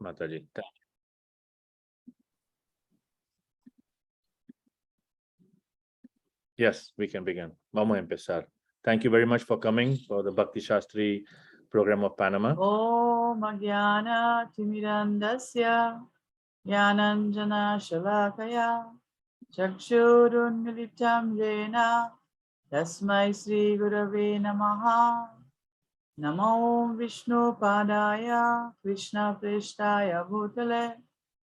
Mataji. Yes, we can begin. Vamos a empezar. Thank you very much for coming for the Bhakti Shastri program of Panama. Om Jnana Timirandasya Jnananjana Shalakaya Chakshurunmilitam Jena Tasmai Sri Gurave Namaha Namo Vishnu Padaya Krishna Preshtaya Bhutale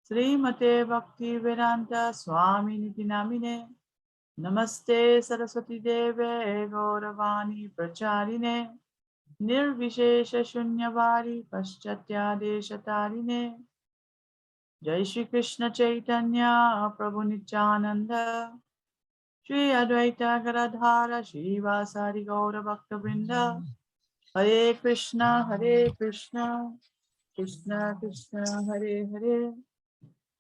Srimate Bhakti Vedanta Swami Niti Namine Namaste Saraswati Deve Gauravani Pracharine Nirvishesha Shunyabari Paschatya Deshatarine Jai Shri Krishna Chaitanya Prabhu Nityananda Shri Advaita Garadhara Shri Vasari Gaura Bhakta Vrinda Hare Krishna Krishna Krishna Hare Hare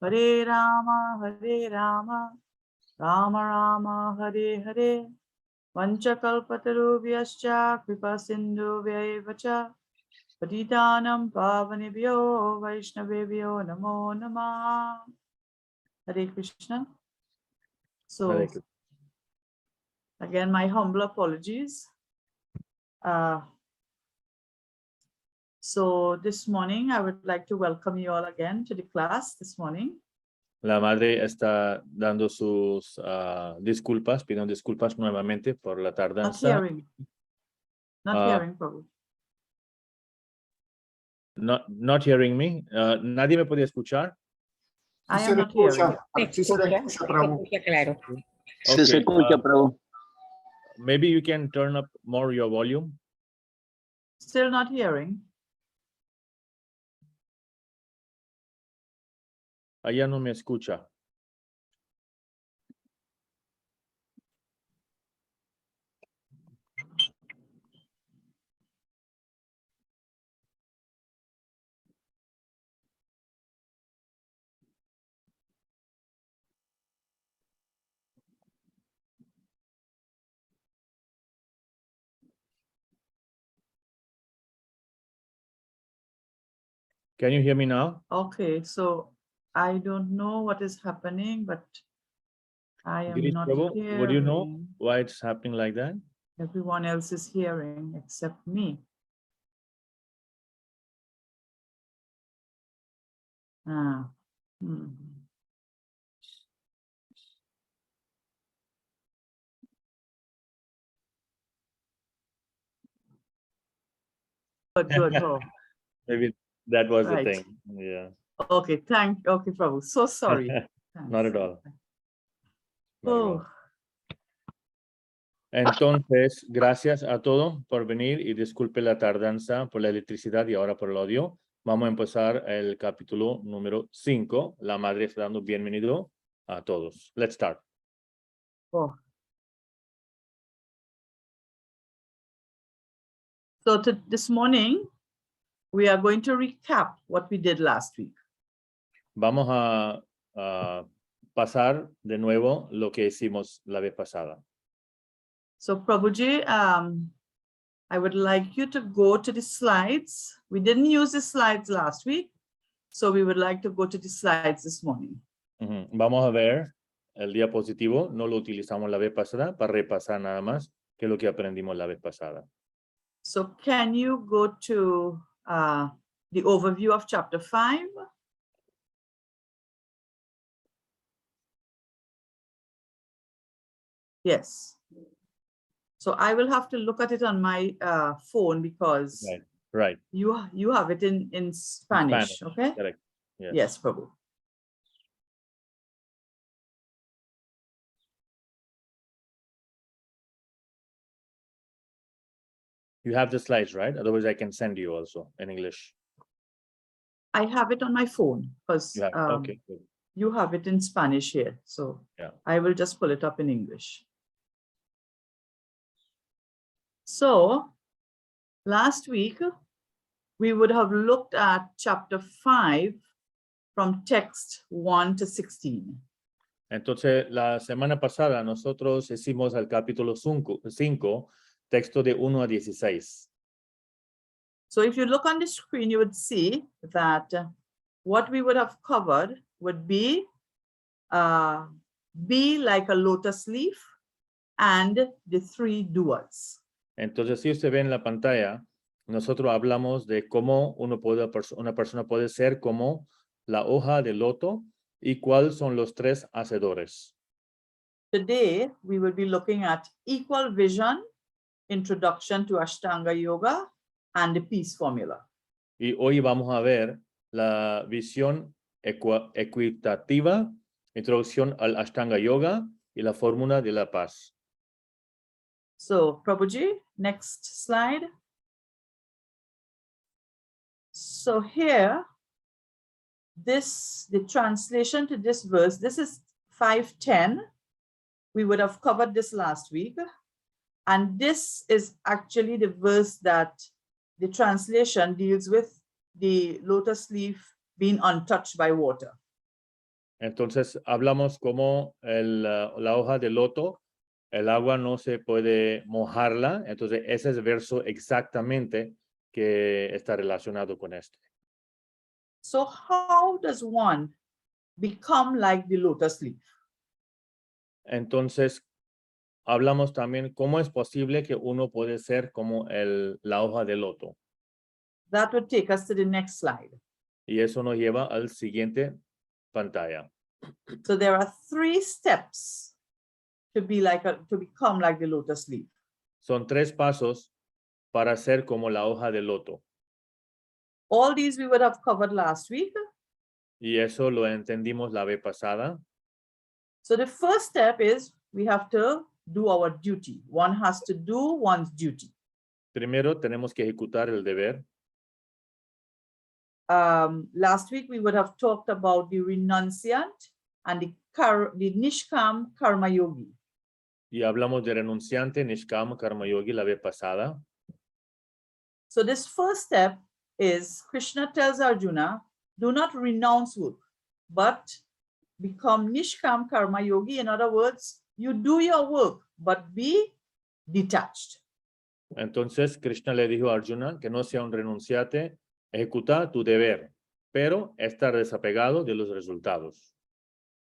Hare Rama Rama Rama Hare Hare Vanchakalpatarubhyascha Kripa Sindhu Vyayevacha Patitanam Pavanebhyo Vaishnavebhyo Namo Namah. Hare Krishna. So, Hare Krishna. again, my humble apologies. So this morning, I would like to welcome you all again to the class this morning. La madre está dando sus disculpas, pidiendo disculpas nuevamente por la Not tardanza. hearing. Not hearing, Prabhu. Not hearing me. Nadie me podía escuchar. I am not hearing. Sí se le escucha, Prabhu. Claro. Okay, Se escucha, Prabhu. maybe you can turn up more your volume. Still not hearing. Allá no me escucha. Can you hear me now? Okay, so I don't know what is happening, but I am Girish not Prabhu, hearing. would you know why it's happening like that? Everyone else is hearing except me. Good. Oh. Maybe that was Right. the thing. Yeah. Okay, okay, Prabhu. So sorry. Not at all. Not at Oh, all. Entonces, gracias a todos por venir y disculpe la tardanza por la electricidad y ahora por el audio. Vamos a empezar el capítulo número 5. La madre está dando bienvenido a todos. Let's start. oh. So this morning, we are going to recap what we did last week. Vamos a pasar de nuevo lo que hicimos la vez pasada. So Prabhuji, I would like you to go to the slides. We didn't use the slides last week, so we would like to go to the slides this morning. Vamos a ver el diapositivo. No lo utilizamos la vez pasada para repasar nada más que lo que aprendimos la vez pasada. So can you go to the overview of chapter 5? Yes. So I will have to look at it on my phone because Right. you have it in Spanish, okay? Correct. Yes, Prabhu. You have the slides, right? Otherwise, I can send you also in English. I have it on my phone because Okay, good. you have it in Spanish here. So Yeah. I will just pull it up in English. So last week, we would have looked at chapter 5 from text 1 to 16. Entonces, la semana pasada nosotros hicimos el capítulo 5, texto de 1 a 16. So if you look on the screen, you would see that what we would have covered would be like a lotus leaf and the three duals. Entonces, si usted ve en la pantalla, nosotros hablamos de cómo una persona puede ser como la hoja de loto y cuáles son los tres hacedores. Today, we will be looking at equal vision, introduction to Ashtanga Yoga, and the peace formula. Y hoy vamos a ver la visión equitativa, introducción al Ashtanga Yoga y la fórmula de la paz. So, Prabhuji, next slide. So here, the translation to this verse, this is 5:10. We would have covered this last week. And this is actually the verse that the translation deals with the lotus leaf being untouched by water. Entonces, hablamos como la hoja de loto, el agua no se puede mojarla. Entonces, ese es el verso exactamente que está relacionado con este. So how does one become like the lotus leaf? Entonces, hablamos también cómo es posible que uno puede ser como la hoja de loto. That would take us to the next slide. Y eso nos lleva al siguiente pantalla. So there are 3 steps to become like the lotus leaf. Son 3 pasos para ser como la hoja de loto. All these we would have covered last week. Y eso lo entendimos la vez pasada. So the first step is we have to do our duty. One has to do one's duty. Primero tenemos que ejecutar el deber. Last week we would have talked about the renunciant and the Nishkam Karma Yogi. Y hablamos de renunciante, Nishkam, Karma Yogi la vez pasada. So this first step is Krishna tells Arjuna, do not renounce work, but become Nishkam Karma Yogi. In other words, you do your work, but be detached. Entonces Krishna le dijo a Arjuna que no sea un renunciante, ejecuta tu deber, pero estar desapegado de los resultados.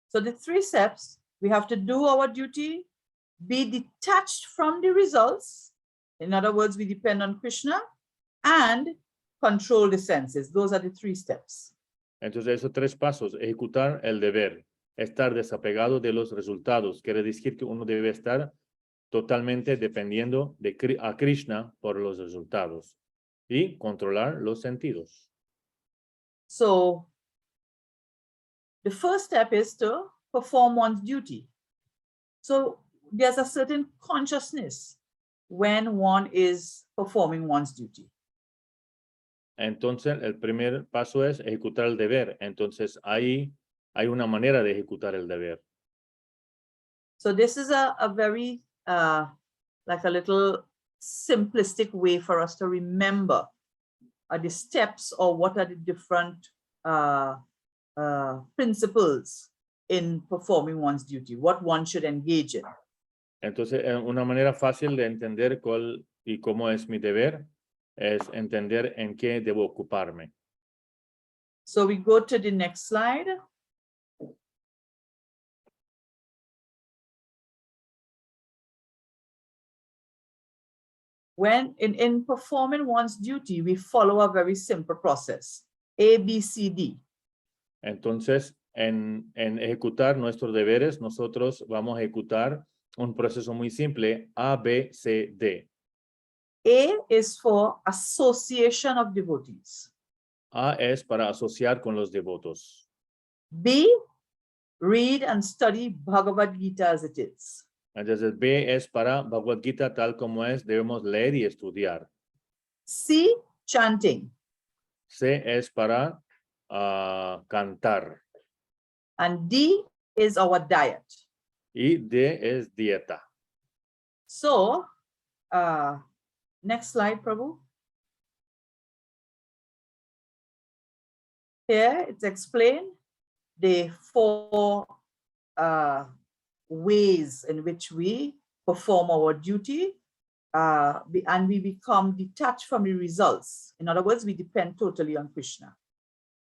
So the 3 steps, we have to do our duty, be detached from the results. In other words, we depend on Krishna, and control the senses. Those are the 3 steps. Entonces esos 3 pasos, ejecutar el deber, estar desapegado de los resultados, quiere decir que uno debe estar totalmente dependiendo a Krishna por los resultados y controlar los sentidos. So the first step is to perform one's duty. So there's a certain consciousness when one is performing one's duty. Entonces el primer paso es ejecutar el deber. Entonces ahí hay una manera de ejecutar el deber. So this is a very like a little simplistic way for us to remember the steps or what are the different principles in performing one's duty, what one should engage in. Entonces, una manera fácil de entender cuál y cómo es mi deber es entender en qué debo ocuparme. So we go to the next slide. When in performing one's duty, we follow a very simple process, A, B, C, D. Entonces, en ejecutar nuestros deberes, nosotros vamos a ejecutar un proceso muy simple, A, B, C, D. A is for association of devotees. A es para asociar con los devotos. B, read and study Bhagavad Gita as it is. Entonces, B es para Bhagavad Gita tal como es, debemos leer y estudiar. C, chanting. C es para cantar. And D is our diet. Y D es dieta. So, next slide, Prabhu. Here it's explained the 4 ways in which we perform our duty and we become detached from the results. In other words, we depend totally on Krishna.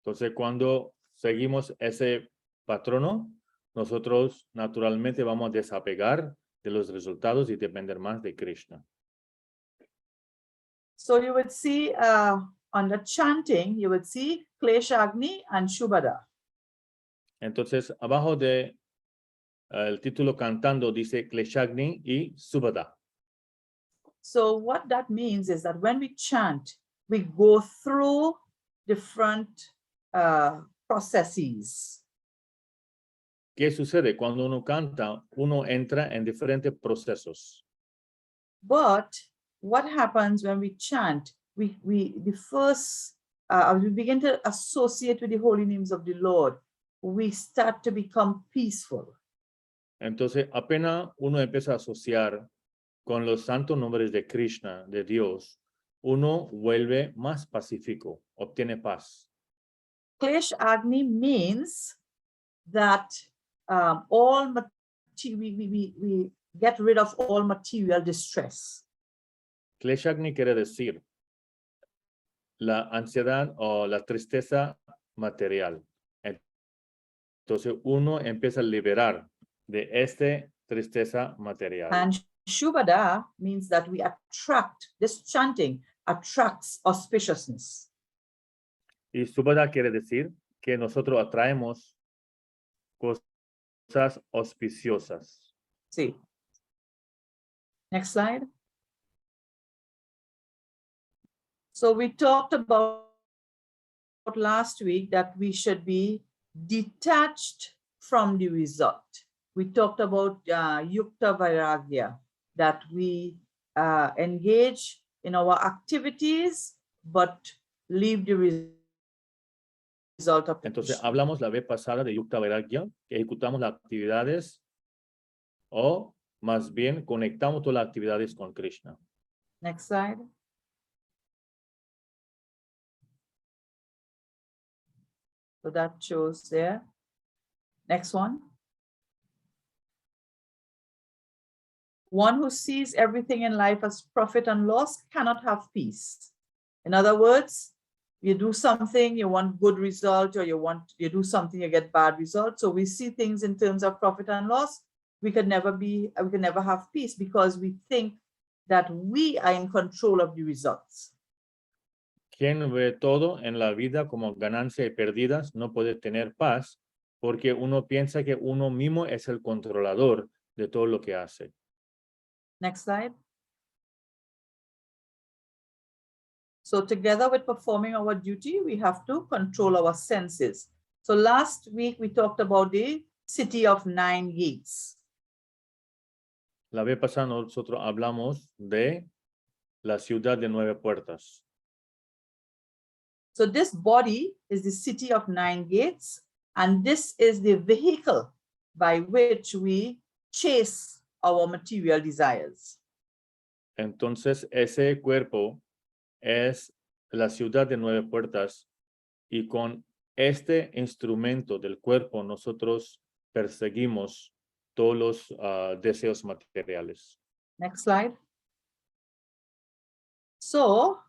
Entonces, cuando seguimos ese patrono, nosotros naturalmente vamos a desapegar de los resultados y depender más de Krishna. So you would see under chanting, you would see Kleshagni and Shubhada. Entonces, abajo de el título cantando dice Kleshagni y Subhada. So what that means is that when we chant, we go through different processes. ¿Qué sucede? Cuando uno canta, uno entra en diferentes procesos. But what happens when we chant? We begin to associate with the holy names of the Lord. We start to become peaceful. Entonces, apenas uno empieza a asociar con los santos nombres de Krishna, de Dios, uno vuelve más pacífico, obtiene paz. Klesh Agni means that we get rid of all material distress. Kleshagni quiere decir la ansiedad o la tristeza material. Entonces, uno empieza a liberar de esta tristeza material. And Shubhada means that we attract, this chanting attracts auspiciousness. Y Subhada quiere decir que nosotros atraemos cosas auspiciosas. See. Next slide. So we talked about last week that we should be detached from the result. We talked about Yukta Vairagya, that we engage in our activities, but leave the result of Entonces, hablamos la vez pasada de Yukta Vairagya, que ejecutamos las actividades o más bien conectamos todas las actividades con Krishna. Next slide. So that shows there. Next one. One who sees everything in life as profit and loss cannot have peace. In other words, you do something, you want good result, or you do something, you get bad result. So we see things in terms of profit and loss. We can never have peace because we think that we are in control of the results. Quien ve todo en la vida como ganancias y pérdidas no puede tener paz porque uno piensa que uno mismo es el controlador de todo lo que hace. Next slide. So together with performing our duty, we have to control our senses. So last week we talked about the city of 9 gates. La vez pasada nosotros hablamos de la ciudad de 9 puertas. So this body is the city of 9 gates, and this is the vehicle by which we chase our material desires. Entonces, ese cuerpo es la ciudad de 9 puertas y con este instrumento del cuerpo nosotros perseguimos todos los deseos materiales. Next slide. So,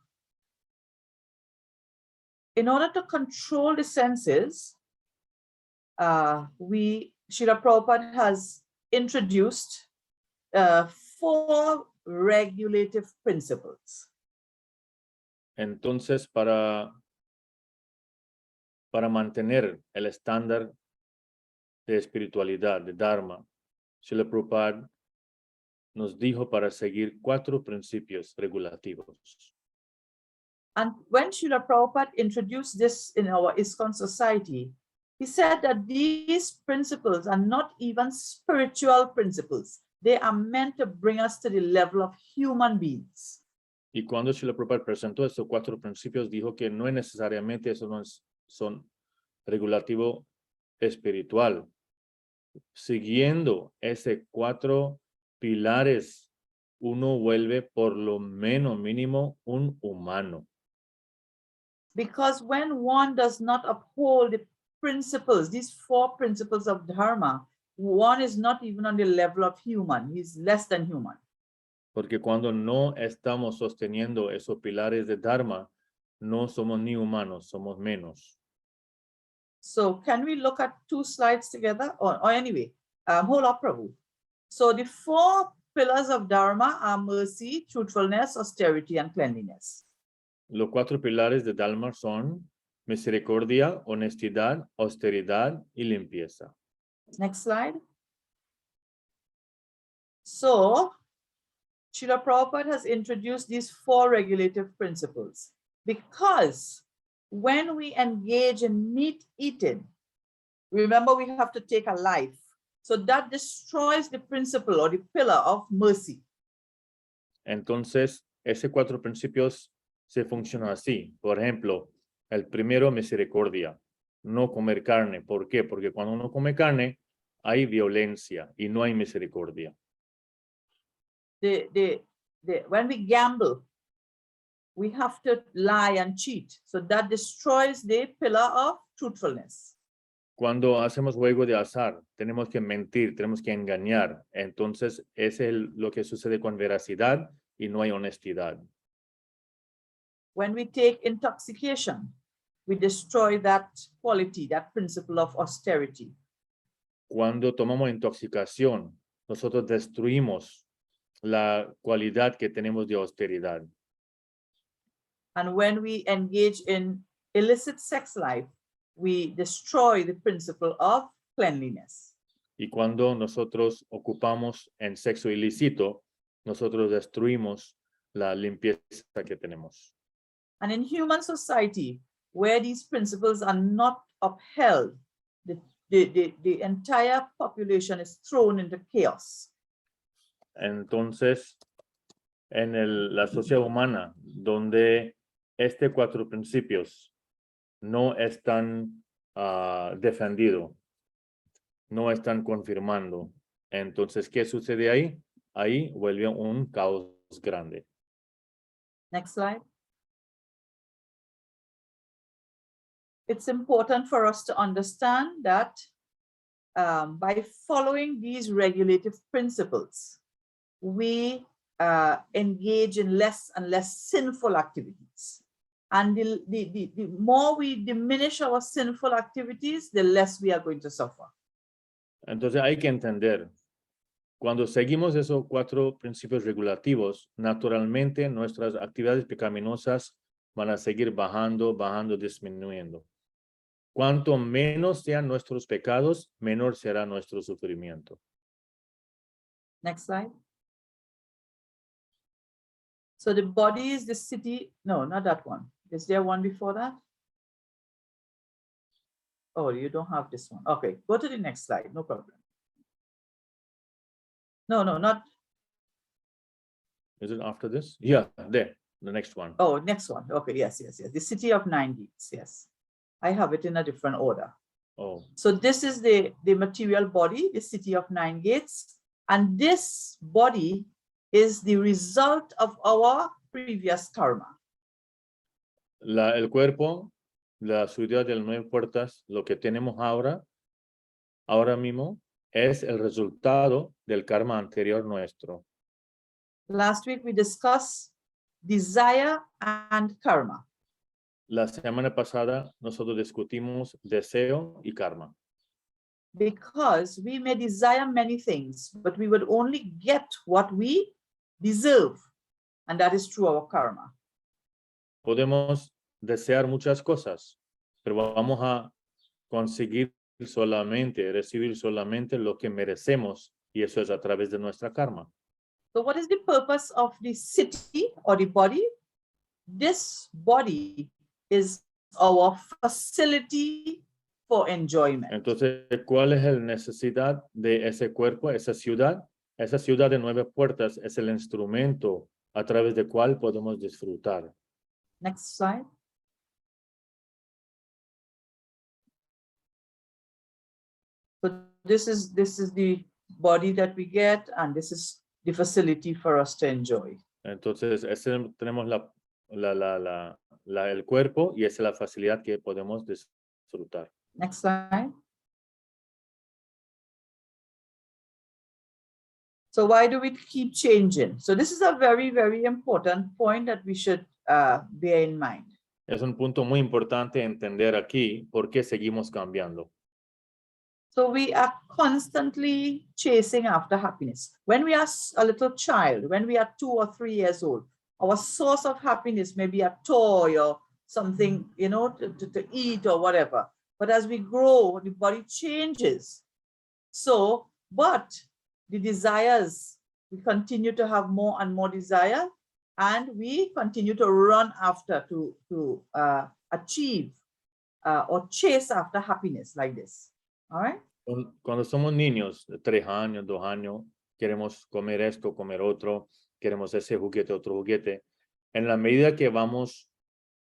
in order to control the senses, Srila Prabhupada has introduced 4 regulative principles. Entonces, para mantener el estándar de espiritualidad, de Dharma, Srila Prabhupada nos dijo para seguir 4 principios regulativos. And when Srila Prabhupada introduced this in our ISKCON society, he said that these principles are not even spiritual principles. They are meant to bring us to the level of human beings. Y cuando Srila Prabhupada presentó estos 4 principios, dijo que no es necesariamente son regulativo espiritual. Siguiendo ese 4 pilares, uno vuelve por lo menos mínimo un humano. Because when one does not uphold the principles, these 4 principles of Dharma, one is not even on the level of human. He's less than human. Porque cuando no estamos sosteniendo esos pilares de Dharma, no somos ni humanos, somos menos. So can we look at 2 slides together? Or anyway, hold up, Prabhu. So the 4 pillars of Dharma are mercy, truthfulness, austerity, and cleanliness. Los 4 pilares de Dharma son misericordia, honestidad, austeridad y limpieza. Next slide. So, Srila Prabhupada has introduced these 4 regulative principles because when we engage in meat eating, remember we have to take a life. So that destroys the principle or the pillar of mercy. Entonces, esos 4 principios se funcionan así. Por ejemplo, el primero, misericordia. No comer carne. ¿Por qué? Porque cuando uno come carne, hay violencia y no hay misericordia. When we gamble, we have to lie and cheat. So that destroys the pillar of truthfulness. Cuando hacemos juego de azar, tenemos que mentir, tenemos que engañar. Entonces, es lo que sucede con veracidad y no hay honestidad. When we take intoxication, we destroy that quality, that principle of austerity. Cuando tomamos intoxicación, nosotros destruimos la cualidad que tenemos de austeridad. And when we engage in illicit sex life, we destroy the principle of cleanliness. Y cuando nosotros ocupamos en sexo ilícito, nosotros destruimos la limpieza que tenemos. And in human society, where these principles are not upheld, the entire population is thrown into chaos. Entonces, en la sociedad humana, donde estos 4 principios no están defendidos, no están confirmando, entonces, ¿qué sucede ahí? Ahí vuelve un caos grande. Next slide. It's important for us to understand that by following these regulative principles, we engage in less and less sinful activities. And the more we diminish our sinful activities, the less we are going to suffer. Entonces hay que entender, cuando seguimos esos 4 principios regulativos, naturalmente nuestras actividades pecaminosas van a seguir bajando, disminuyendo. Cuanto menos sean nuestros pecados, menor será nuestro sufrimiento. Next slide. So the body is the city. No, not that one. Is there one before that? Oh, you don't have this one. Okay, go to the next slide. No problem. No, not. Is it after this? Yeah, there, the next one. Oh, next one. Okay, yes. The city of 9 gates. Yes, I have it in a different order. Oh. So this is the material body, the city of 9 gates. And this body is the result of our previous karma. El cuerpo, la ciudad de las 9 puertas, lo que tenemos ahora mismo, es el resultado del karma anterior nuestro. Last week we discussed desire and karma. La semana pasada nosotros discutimos deseo y karma. Because we may desire many things, but we would only get what we deserve. And that is through our karma. Podemos desear muchas cosas, pero vamos a recibir solamente lo que merecemos, y eso es a través de nuestra karma. So what is the purpose of the city or the body? This body is our facility for enjoyment. Entonces, ¿cuál es la necesidad de ese cuerpo, esa ciudad? Esa ciudad de 9 puertas es el instrumento a través del cual podemos disfrutar. Next slide. So this is the body that we get, and this is the facility for us to enjoy. Entonces, tenemos el cuerpo, y esa es la facilidad que podemos disfrutar. Next slide. So why do we keep changing? So this is a very, very important point that we should bear in mind. Es un punto muy importante entender aquí por qué seguimos cambiando. So we are constantly chasing after happiness. When we are a little child, when we are 2 or 3 years old, our source of happiness may be a toy or something, you know, to eat or whatever. But as we grow, the body changes. So, but the desires, we continue to have more and more desire, and we continue to run after to achieve or chase after happiness like this. All right. Cuando somos niños, de 3 años, 2 años, queremos comer esto, comer otro, queremos ese juguete, otro juguete. En la medida que vamos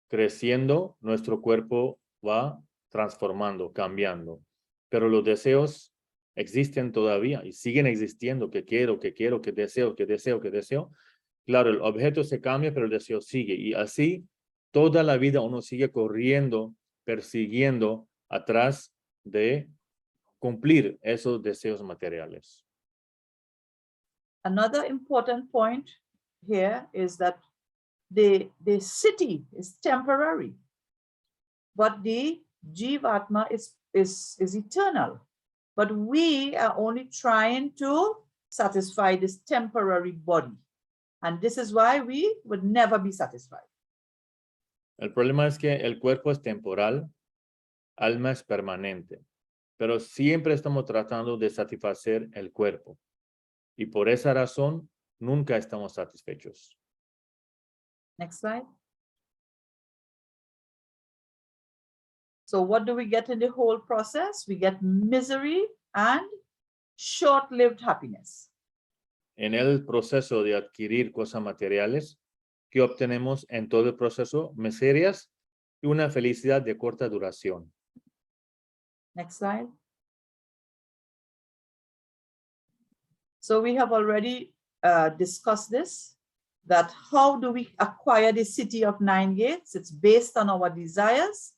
creciendo, nuestro cuerpo va transformando, cambiando. Pero los deseos existen todavía y siguen existiendo, que quiero, que deseo, que deseo, que deseo. Claro, el objeto se cambia, pero el deseo sigue. Y así, toda la vida uno sigue corriendo, persiguiendo atrás de cumplir esos deseos materiales. Another important point here is that the city is temporary, but the Jivatma is eternal. But we are only trying to satisfy this temporary body. And this is why we would never be satisfied. El problema es que el cuerpo es temporal, alma es permanente, pero siempre estamos tratando de satisfacer el cuerpo. Y por esa razón, nunca estamos satisfechos. Next slide. So what do we get in the whole process? We get misery and short-lived happiness. En el proceso de adquirir cosas materiales, que obtenemos en todo el proceso, miserias y una felicidad de corta duración. Next slide. So we have already discussed this, that how do we acquire the city of 9 gates? It's based on our desires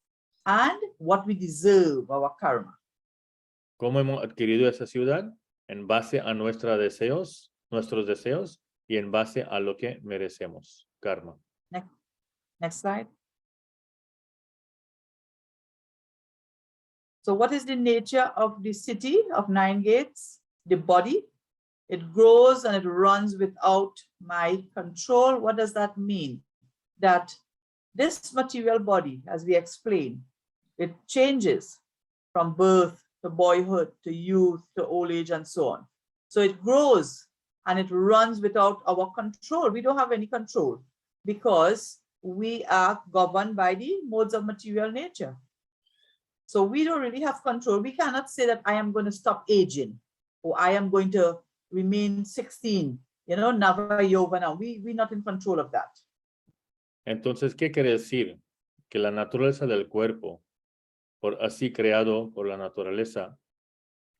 and what we deserve, our karma. ¿Cómo hemos adquirido esa ciudad? En base a nuestros deseos y en base a lo que merecemos, karma. Next slide. So what is the nature of the city of 9 gates? The body. It grows and it runs without my control. What does that mean? That this material body, as we explained, it changes from birth to boyhood, to youth, to old age, and so on. So it grows and it runs without our control. We don't have any control because we are governed by the modes of material nature. So we don't really have control. We cannot say that I am going to stop aging or I am going to remain 16, you know, Nava Yovana. We're not in control of that. Entonces, ¿qué quiere decir? Que la naturaleza del cuerpo, por así creado por la naturaleza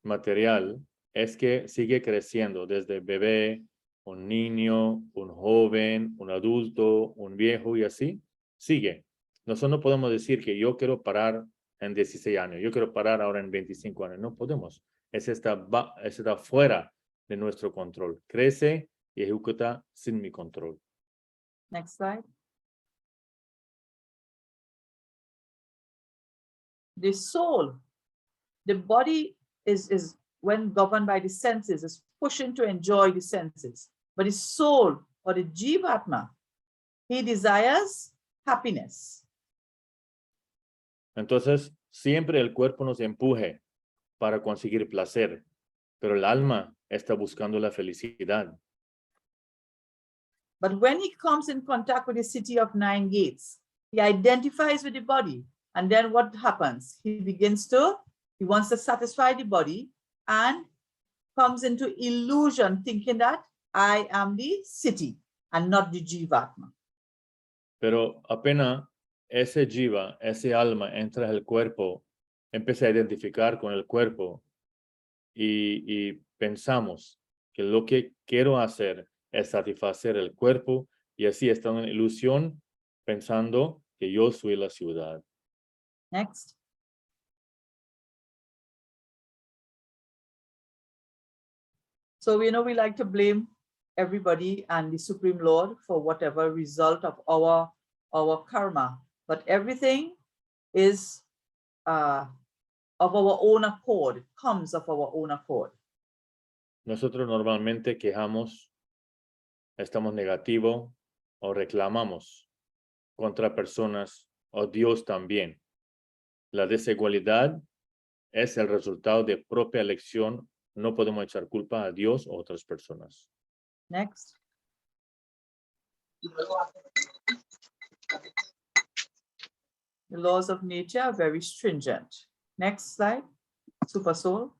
material, es que sigue creciendo desde bebé, un niño, un joven, un adulto, un viejo y así, sigue. Nosotros no podemos decir que yo quiero parar en 16 años, yo quiero parar ahora en 25 años, no podemos. Ese está fuera de nuestro control. Crece y ejecuta sin mi control. Next slide. The soul, the body is when governed by the senses, is pushing to enjoy the senses. But the soul or the Jivatma, he desires happiness. Entonces, siempre el cuerpo nos empuje para conseguir placer, pero el alma está buscando la felicidad. But when he comes in contact with the city of 9 gates, he identifies with the body. And then what happens? He wants to satisfy the body and comes into illusion, thinking that I am the city and not the Jivatma. Pero apenas ese jiva, ese alma entra al cuerpo, empieza a identificar con el cuerpo y pensamos que lo que quiero hacer es satisfacer el cuerpo y así estamos en ilusión pensando que yo soy la ciudad. Next. So, you know, we like to blame everybody and the Supreme Lord for whatever result of our karma. but everything is of our own accord. It comes of our own accord. Nosotros normalmente quejamos, estamos negativos o reclamamos contra personas o Dios también. La desigualdad es el resultado de propia elección. No podemos echar culpa a Dios o otras personas. Next. The laws of nature are very stringent. Next slide. Super soul.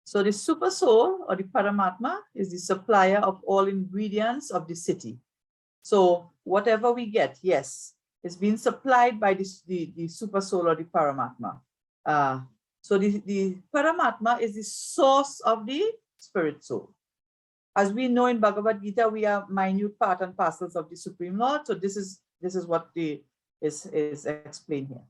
So the super soul or the Paramatma is the supplier of all ingredients of the city. So whatever we get, yes, it's been supplied by the super soul or the Paramatma. So the Paramatma is the source of the spirit soul. As we know in Bhagavad Gita, we are minute part and parcels of the Supreme Lord. So this is what is explained here.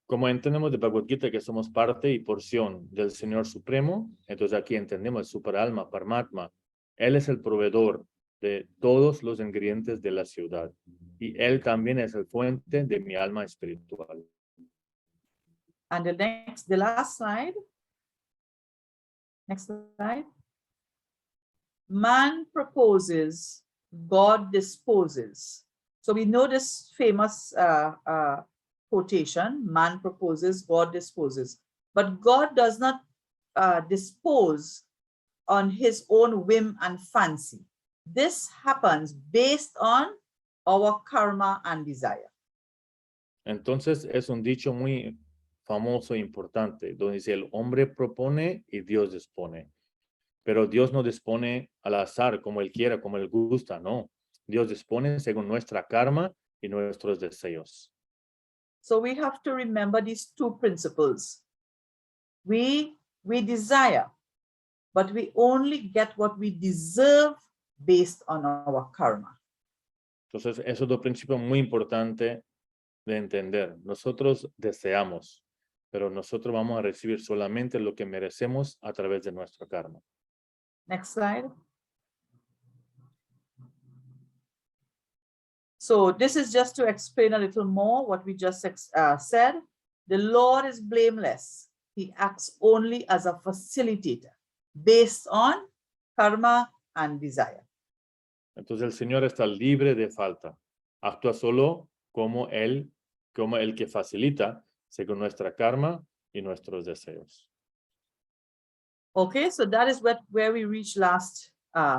Como entendemos de Bhagavad Gita que somos parte y porción del Señor Supremo, entonces aquí entendemos el superalma, Paramatma. Él es el proveedor de todos los ingredientes de la ciudad. Y Él también es el fuente de mi alma espiritual. And the last slide. Next slide. Man proposes, God disposes. So we know this famous quotation, man proposes, God disposes. But God does not dispose on his own whim and fancy. This happens based on our karma and desire. Entonces es un dicho muy famoso e importante, donde dice el hombre propone y Dios dispone. Pero Dios no dispone al azar, como Él quiera, como Él gusta, no. Dios dispone según nuestra karma y nuestros deseos. So we have to remember these two principles. We desire, but we only get what we deserve based on our karma. Entonces, esos dos principios muy importantes de entender. Nosotros deseamos, pero nosotros vamos a recibir solamente lo que merecemos a través de nuestro karma. Next slide. So this is just to explain a little more what we just said. The Lord is blameless. He acts only as a facilitator based on karma and desire. Entonces el Señor está libre de falta. Actúa solo como el que facilita según nuestra karma y nuestros deseos. Okay, so that is where we reached last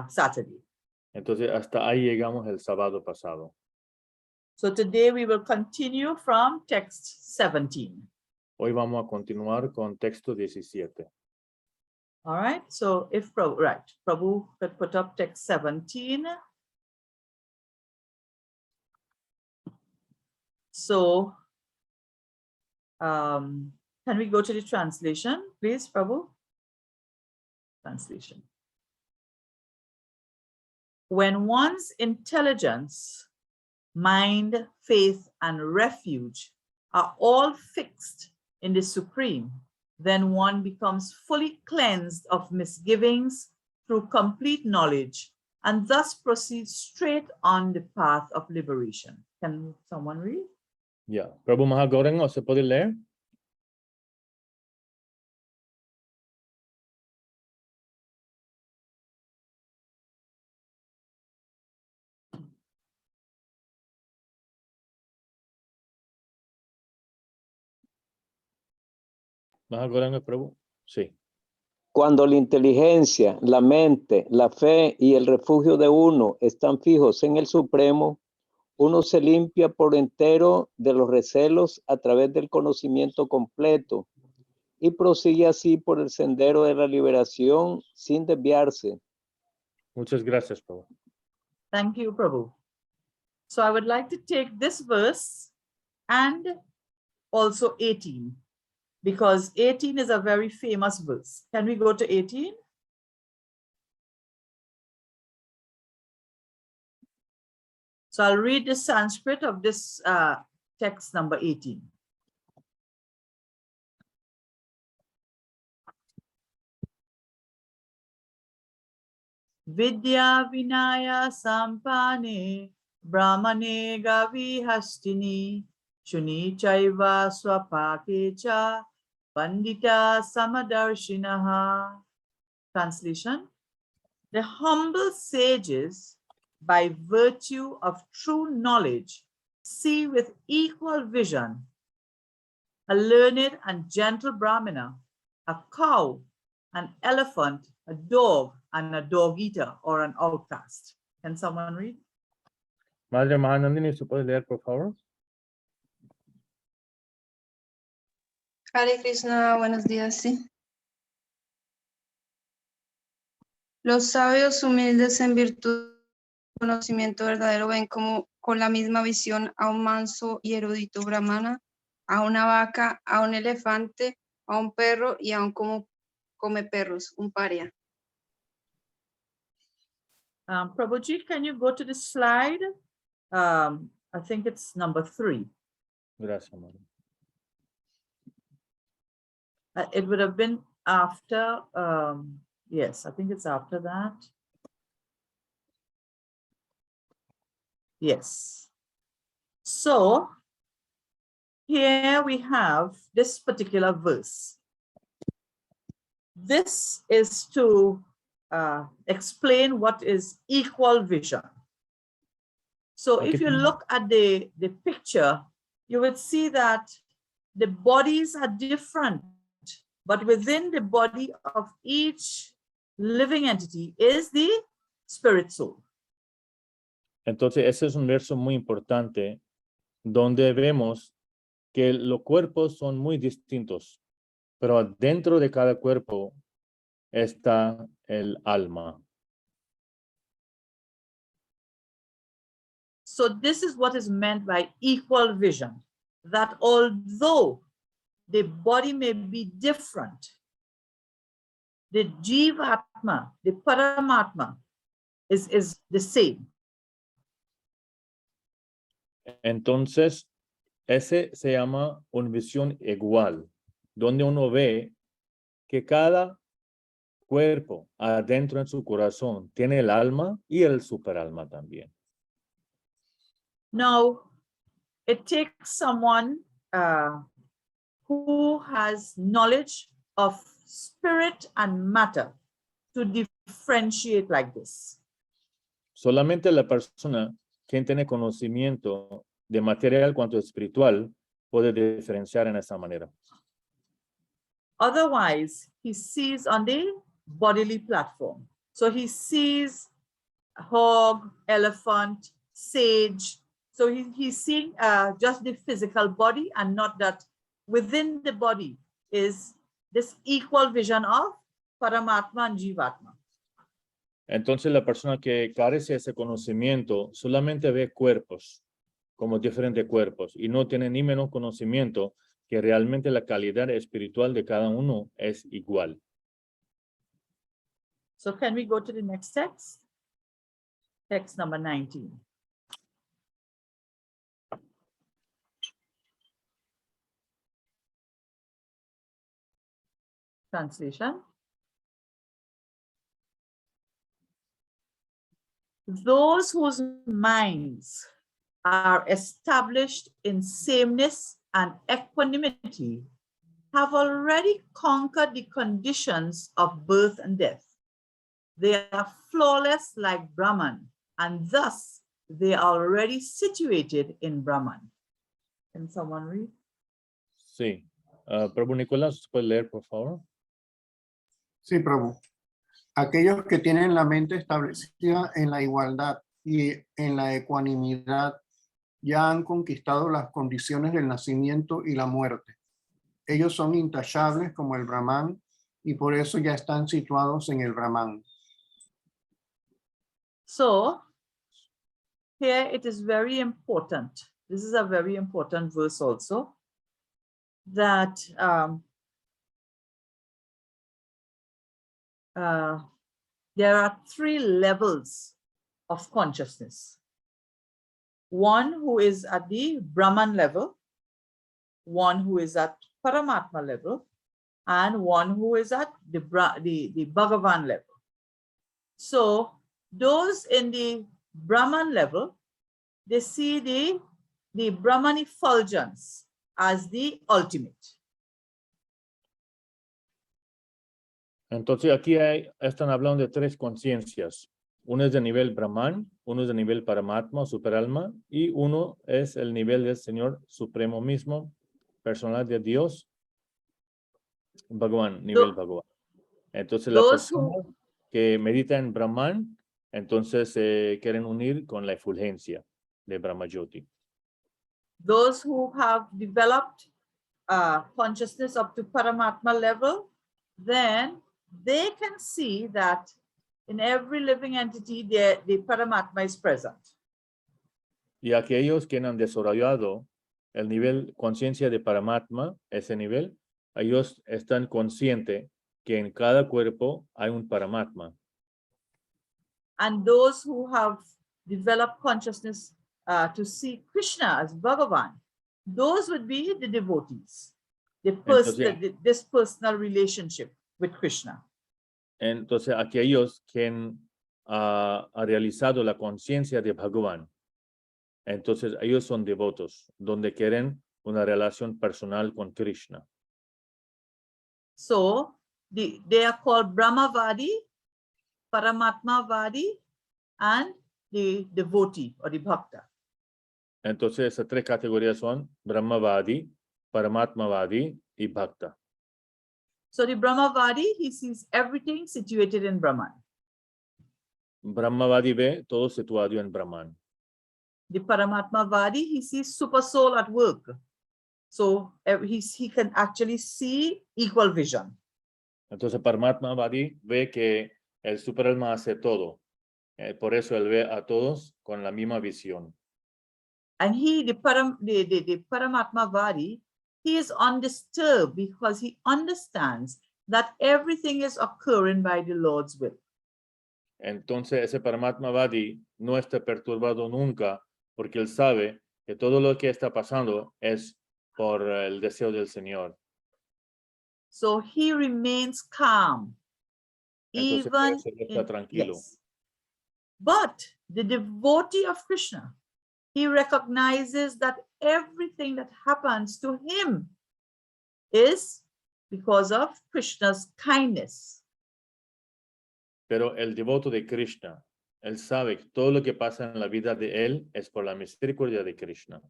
Saturday. Entonces hasta ahí llegamos el sábado pasado. So today we will continue from text 17. Hoy vamos a continuar con texto 17. All right, so if Prabhu could put up text 17. So can we go to the translation, please, Prabhu? Translation. When one's intelligence, mind, faith, and refuge are all fixed in the Supreme, then one becomes fully cleansed of misgivings through complete knowledge and thus proceeds straight on the path of liberation. Can someone read? Ya, Prabhu Mahagauran, ¿se puede leer? Mahagauran, Prabhu? Sí. Cuando la inteligencia, la mente, la fe y el refugio de uno están fijos en el Supremo, uno se limpia por entero de los recelos a través del conocimiento completo y prosigue así por el sendero de la liberación sin desviarse. Muchas gracias, Prabhu. Thank you, Prabhu. So I would like to take this verse and also 18, because 18 is a very famous verse. Can we go to 18? So I'll read the Sanskrit of this text number 18. Vidya Vinaya Sampane Brahmane gavi hastini shuni chaiva swapakecha pandita samadarshinaha. Translation: the humble sages, by virtue of true knowledge, see with equal vision a learned and gentle Brahmana, a cow, an elephant, a dog, and a dog eater or an outcast. Can someone read? Madre Mahanandini, ¿se puede leer, por favor? Hare Krishna, buenos días, sí. Los sabios humildes en virtud del conocimiento verdadero ven como con la misma visión a un manso y erudito brahmana, a una vaca, a un elefante, a un perro y a un come perros, un paria. Prabhuji, can you go to the slide? I think it's number 3. Gracias, madre. It would have been after, yes, I think it's after that. Yes. So here we have this particular verse. This is to explain what is equal vision. So if you look at the picture, you would see that the bodies are different, but within the body of each living entity is the spirit soul. Entonces, ese es un verso muy importante donde vemos que los cuerpos son muy distintos, pero dentro de cada cuerpo está el alma. So this is what is meant by equal vision, that although the body may be different, the Jivatma, the Paramatma is the same. Entonces, ese se llama una visión igual, donde uno ve que cada cuerpo adentro en su corazón tiene el alma y el superalma también. Now, it takes someone who has knowledge of spirit and matter to differentiate like this. Solamente la persona quien tiene conocimiento de material cuanto espiritual puede diferenciar en esa manera. Otherwise, he sees on the bodily platform. So he sees hog, elephant, sage. So he's seeing just the physical body and not that within the body is this equal vision of Paramatma and Jivatma. Entonces la persona que carece de ese conocimiento solamente ve cuerpos como diferentes cuerpos y no tiene ni menos conocimiento que realmente la calidad espiritual de cada uno es igual. So can we go to the next text? Text number 19. Translation. Those whose minds are established in sameness and equanimity have already conquered the conditions of birth and death. They are flawless like Brahman, and thus they are already situated in Brahman. Can someone read? Sí. Prabhu Nicolás, ¿puede leer, por favor? Sí, Prabhu. Aquellos que tienen la mente establecida en la igualdad y en la ecuanimidad ya han conquistado las condiciones del nacimiento y la muerte. Ellos son intachables como el Brahman y por eso ya están situados en el Brahman. So here it is very important. This is a very important verse also, that there are 3 levels of consciousness. One who is at the Brahman level, one who is at Paramatma level, and one who is at the Bhagavan level. So those in the Brahman level, they see the Brahman effulgence as the ultimate. Entonces aquí están hablando de tres conciencias. Uno es de nivel Brahman, uno es de nivel Paramatma o superalma, y uno es el nivel del Señor Supremo mismo, personal de Dios, Bhagavan, nivel Bhagavan. Entonces las personas que meditan en Brahman, entonces quieren unir con la efulgencia de Brahmayoti. Those who have developed consciousness up to Paramatma level, then they can see that in every living entity, the Paramatma is present. Y aquellos que han desarrollado el nivel conciencia de Paramatma, ese nivel, ellos están conscientes que en cada cuerpo hay un Paramatma. And those who have developed consciousness to see Krishna as Bhagavan, those would be the devotees, this personal relationship with Krishna. Entonces, aquellos que han realizado la conciencia de Bhagavan, entonces ellos son devotos, donde quieren una relación personal con Krishna. So, they are called Brahmavadi, Paramatmavadi, and the devotee or the bhakta. Entonces, esas tres categorías son Brahmavadi, Paramatmavadi y Bhakta. So the Brahmavadi, he sees everything situated in Brahman. Brahmavadi ve todo situado en Brahman. The Paramatmavadi, he sees super soul at work. So he can actually see equal vision. Entonces, Paramatmavadi ve que el superalma hace todo. Por eso él ve a todos con la misma visión. And the Paramatmavadi, he is undisturbed because he understands that everything is occurring by the Lord's will. Entonces, ese Paramatmavadi no está perturbado nunca porque él sabe que todo lo que está pasando es por el deseo del Señor. So he remains calm. Entonces, Even está tranquilo. yes. But the devotee of Krishna, he recognizes that everything that happens to him is because of Krishna's kindness. Pero el devoto de Krishna, él sabe que todo lo que pasa en la vida de él es por la misericordia de Krishna.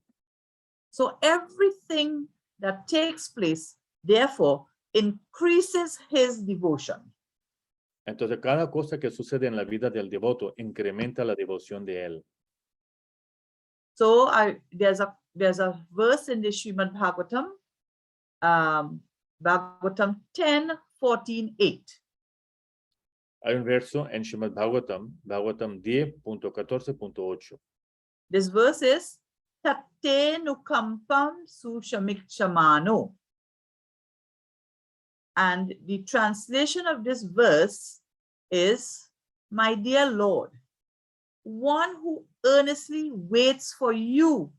So everything that takes place, therefore, increases his devotion. Entonces, cada cosa que sucede en la vida del devoto incrementa la devoción de él. So there's a verse in the Srimad Bhagavatam, Bhagavatam 10:14-8. Hay un verso en Srimad Bhagavatam, Bhagavatam 10.14.8. This verse is Tatte Nukampam Sushamikchamano. And the translation of this verse is, my dear Lord, one who earnestly waits for you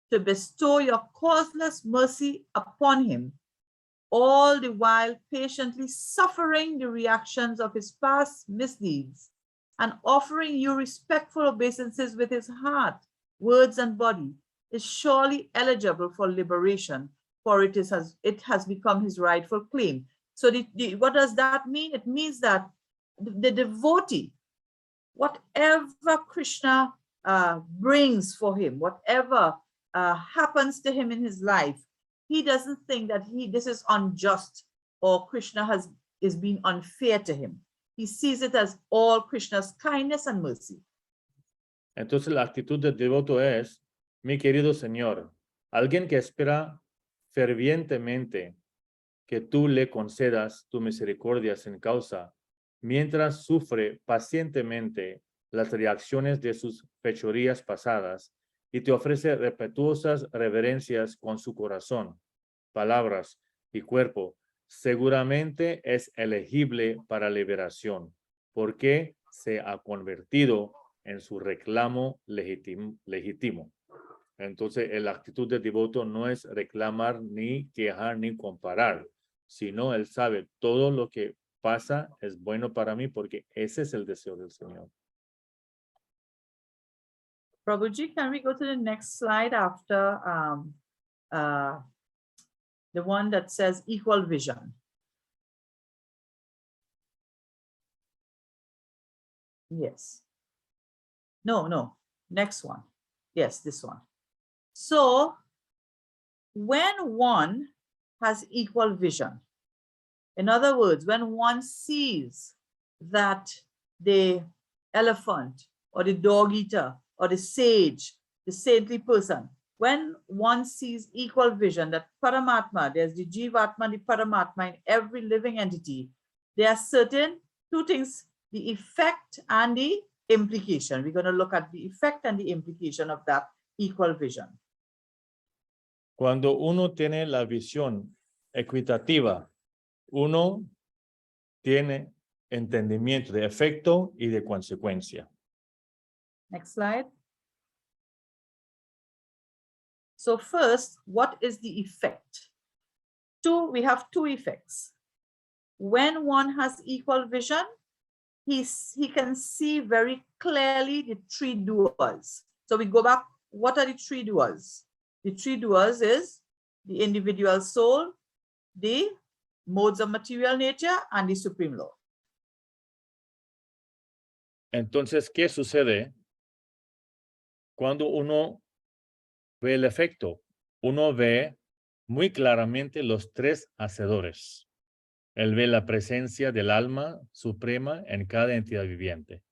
to bestow your causeless mercy upon him, all the while patiently suffering the reactions of his past misdeeds and offering you respectful obeisances with his heart, words, and body, is surely eligible for liberation, for it has become his rightful claim. So what does that mean? It means that the devotee, whatever Krishna brings for him, whatever happens to him in his life, he doesn't think that this is unjust or Krishna is being unfair to him. He sees it as all Krishna's kindness and mercy. Entonces la actitud del devoto es, mi querido Señor, alguien que espera fervientemente que tú le concedas tu misericordia sin causa, mientras sufre pacientemente las reacciones de sus fechorías pasadas y te ofrece respetuosas reverencias con su corazón, palabras y cuerpo, seguramente es elegible para liberación, porque se ha convertido en su reclamo legítimo. Entonces, la actitud del devoto no es reclamar, ni quejar, ni comparar, sino él sabe todo lo que pasa es bueno para mí porque ese es el deseo del Señor. Prabhuji, can we go to the next slide after the one that says equal vision? Yes. No, next one. Yes, this one. So when one has equal vision, in other words, when one sees that the elephant or the dog eater or the sage, the saintly person, when one sees equal vision, that Paramatma, there's the Jivatma, the Paramatma in every living entity, there are certain two things, the effect and the implication. We're going to look at the effect and the implication of that equal vision. Cuando uno tiene la visión equitativa, uno tiene entendimiento de efecto y de consecuencia. Next slide. So first, what is the effect? We have two effects. When one has equal vision, he can see very clearly the three doers. So we go back, what are the three doers? The three doers is the individual soul, the modes of material nature, and the supreme law. Entonces, ¿qué sucede cuando uno ve el efecto? Uno ve muy claramente los tres hacedores. Él ve la presencia del alma suprema en cada entidad viviente.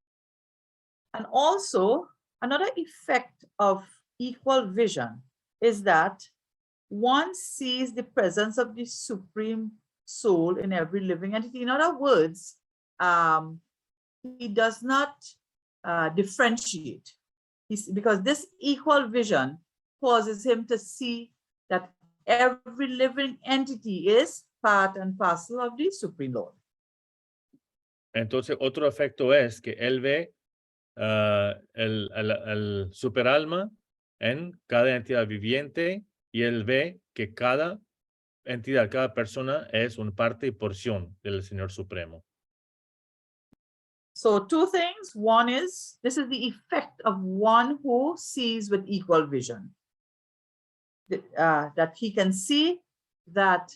And also, another effect of equal vision is that one sees the presence of the supreme soul in every living entity. In other words, he does not differentiate. Because this equal vision causes him to see that every living entity is part and parcel of the Supreme Lord. Entonces, otro efecto es que él ve el superalma en cada entidad viviente y él ve que cada entidad, cada persona es una parte y porción del Señor Supremo. So two things. One is, this is the effect of one who sees with equal vision. That he can see that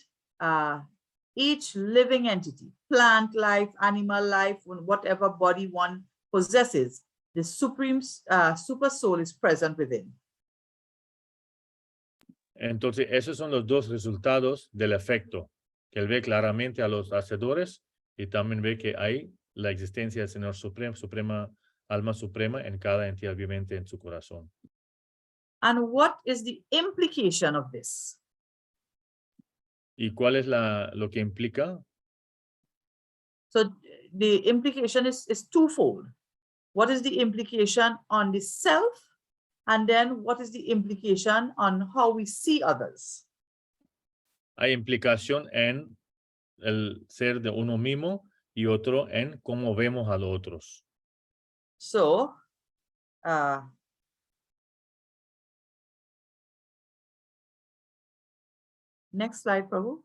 each living entity, plant life, animal life, whatever body one possesses, the supreme super soul is present within. Entonces, esos son los dos resultados del efecto, que él ve claramente a los hacedores y también ve que hay la existencia del Señor Supremo, alma suprema en cada entidad viviente en su corazón. And what is the implication of this? ¿Y cuál es lo que implica? So the implication is twofold. What is the implication on the self? And then what is the implication on how we see others? Hay implicación en el ser de uno mismo y otro en cómo vemos a los otros. So, next slide, Prabhu.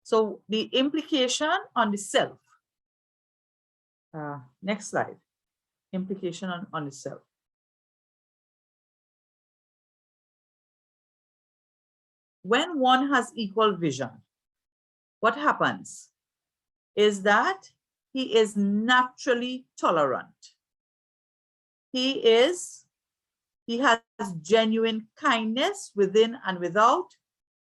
So the implication on the self. Next slide. Implication on the self. When one has equal vision, what happens is that he is naturally tolerant. He has genuine kindness within and without,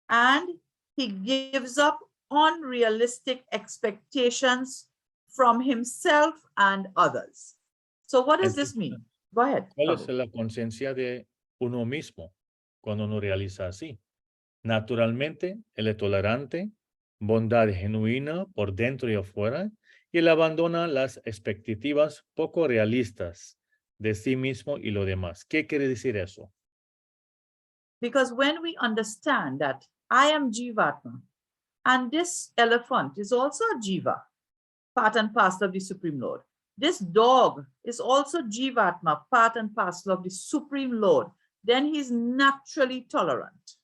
and he gives up unrealistic expectations from himself and others. So what does this mean? Go ahead. ¿Cuál es la conciencia de uno mismo cuando uno realiza así? Naturalmente, él es tolerante, bondad genuina por dentro y afuera, y él abandona las expectativas poco realistas de sí mismo y lo demás. ¿Qué quiere decir eso? Because when we understand that I am Jivatma, and this elephant is also a Jiva, part and parcel of the Supreme Lord. This dog is also Jivatma, part and parcel of the Supreme Lord. Then he's naturally tolerant.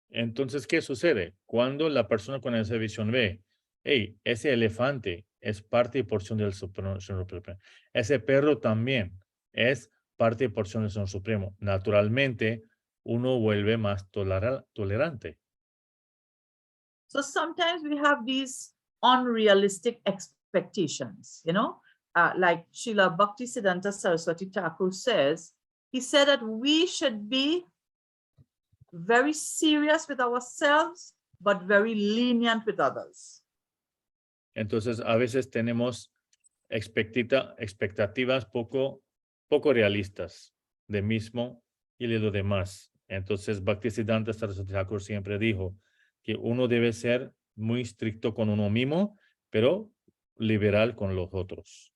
Entonces, ¿qué sucede? Cuando la persona con esa visión ve, hey, ese elefante es parte y porción del Señor Supremo. Ese perro también es parte y porción del Señor Supremo. Naturalmente, uno vuelve más tolerante. So sometimes we have these unrealistic expectations, you know, like Srila Bhakti Saraswati Thakur says, he said that we should be very serious with ourselves, but very lenient with others. Entonces, a veces tenemos expectativas poco realistas de mismo y de lo demás. Entonces, Bhaktisiddhanta Saraswati Thakur siempre dijo que uno debe ser muy estricto con uno mismo, pero liberal con los otros.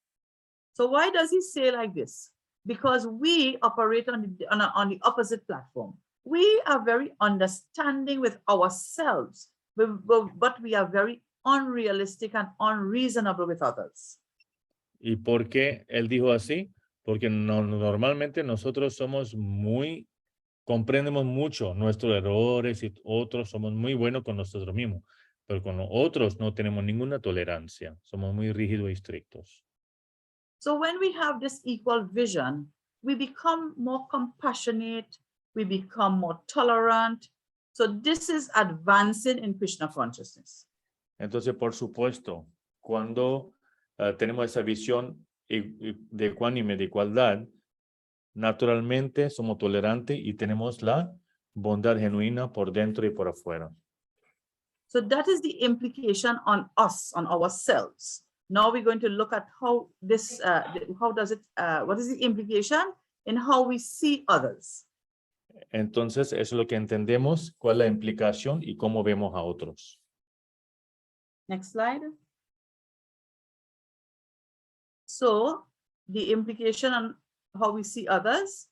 So why does he say like this? Because we operate on the opposite platform. We are very understanding with ourselves, but we are very unrealistic and unreasonable with others. ¿Y por qué él dijo así? Porque normalmente nosotros somos comprendemos mucho nuestros errores y otros somos muy buenos con nosotros mismos, pero con otros no tenemos ninguna tolerancia, somos muy rígidos y estrictos. So when we have this equal vision, we become more compassionate, we become more tolerant. So this is advancing in Krishna consciousness. Entonces, por supuesto, cuando tenemos esa visión de ecuánime, de igualdad, naturalmente somos tolerantes y tenemos la bondad genuina por dentro y por afuera. So that is the implication on us, on ourselves. Now we're going to look at how this, what is the implication in how we see others. Entonces, eso es lo que entendemos, cuál es la implicación y cómo vemos a otros. Next slide. So the implication on how we see others,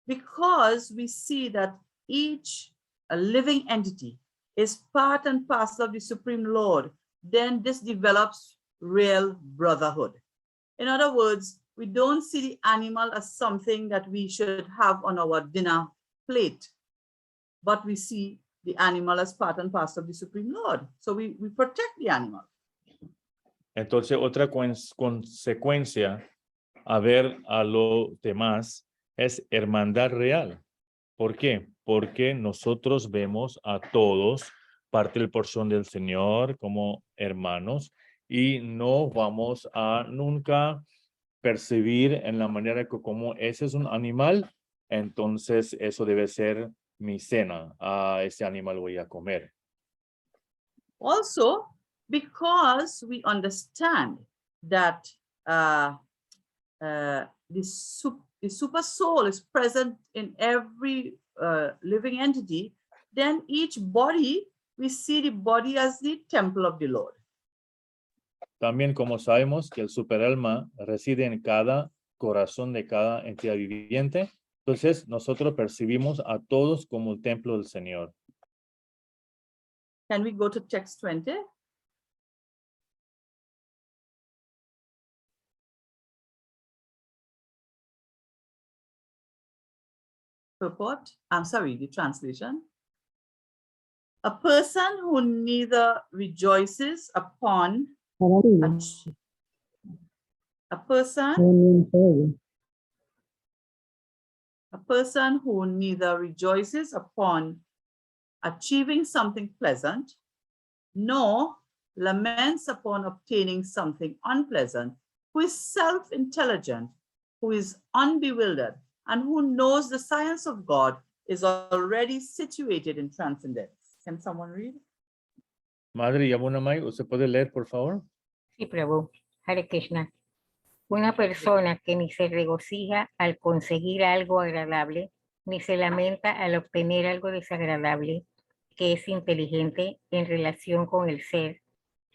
because we see that each living entity is part and parcel of the Supreme Lord, then this develops real brotherhood. In other words, we don't see the animal as something that we should have on our dinner plate, but we see the animal as part and parcel of the Supreme Lord. So we protect the animal. Entonces, otra consecuencia a ver a los demás es hermandad real. ¿Por qué? Porque nosotros vemos a todos parte del porción del Señor como hermanos y no vamos a nunca percibir en la manera que como ese es un animal, entonces eso debe ser mi cena. A ese animal voy a comer. Also, because we understand that the super soul is present in every living entity, then each body, we see the body as the temple of the Lord. También como sabemos que el superalma reside en cada corazón de cada entidad viviente, entonces nosotros percibimos a todos como el templo del Señor. Can we go to text 20? Purport, I'm sorry, the translation. A person who neither rejoices upon a person who neither rejoices upon achieving something pleasant, nor laments upon obtaining something unpleasant, who is self-intelligent, who is unbewildered, and who knows the science of God, is already situated in transcendence. Can someone read? Madre Yamunamai, ¿usted puede leer, por favor? Sí, Prabhu. Hare Krishna. Una persona que ni se regocija al conseguir algo agradable, ni se lamenta al obtener algo desagradable, que es inteligente en relación con el ser,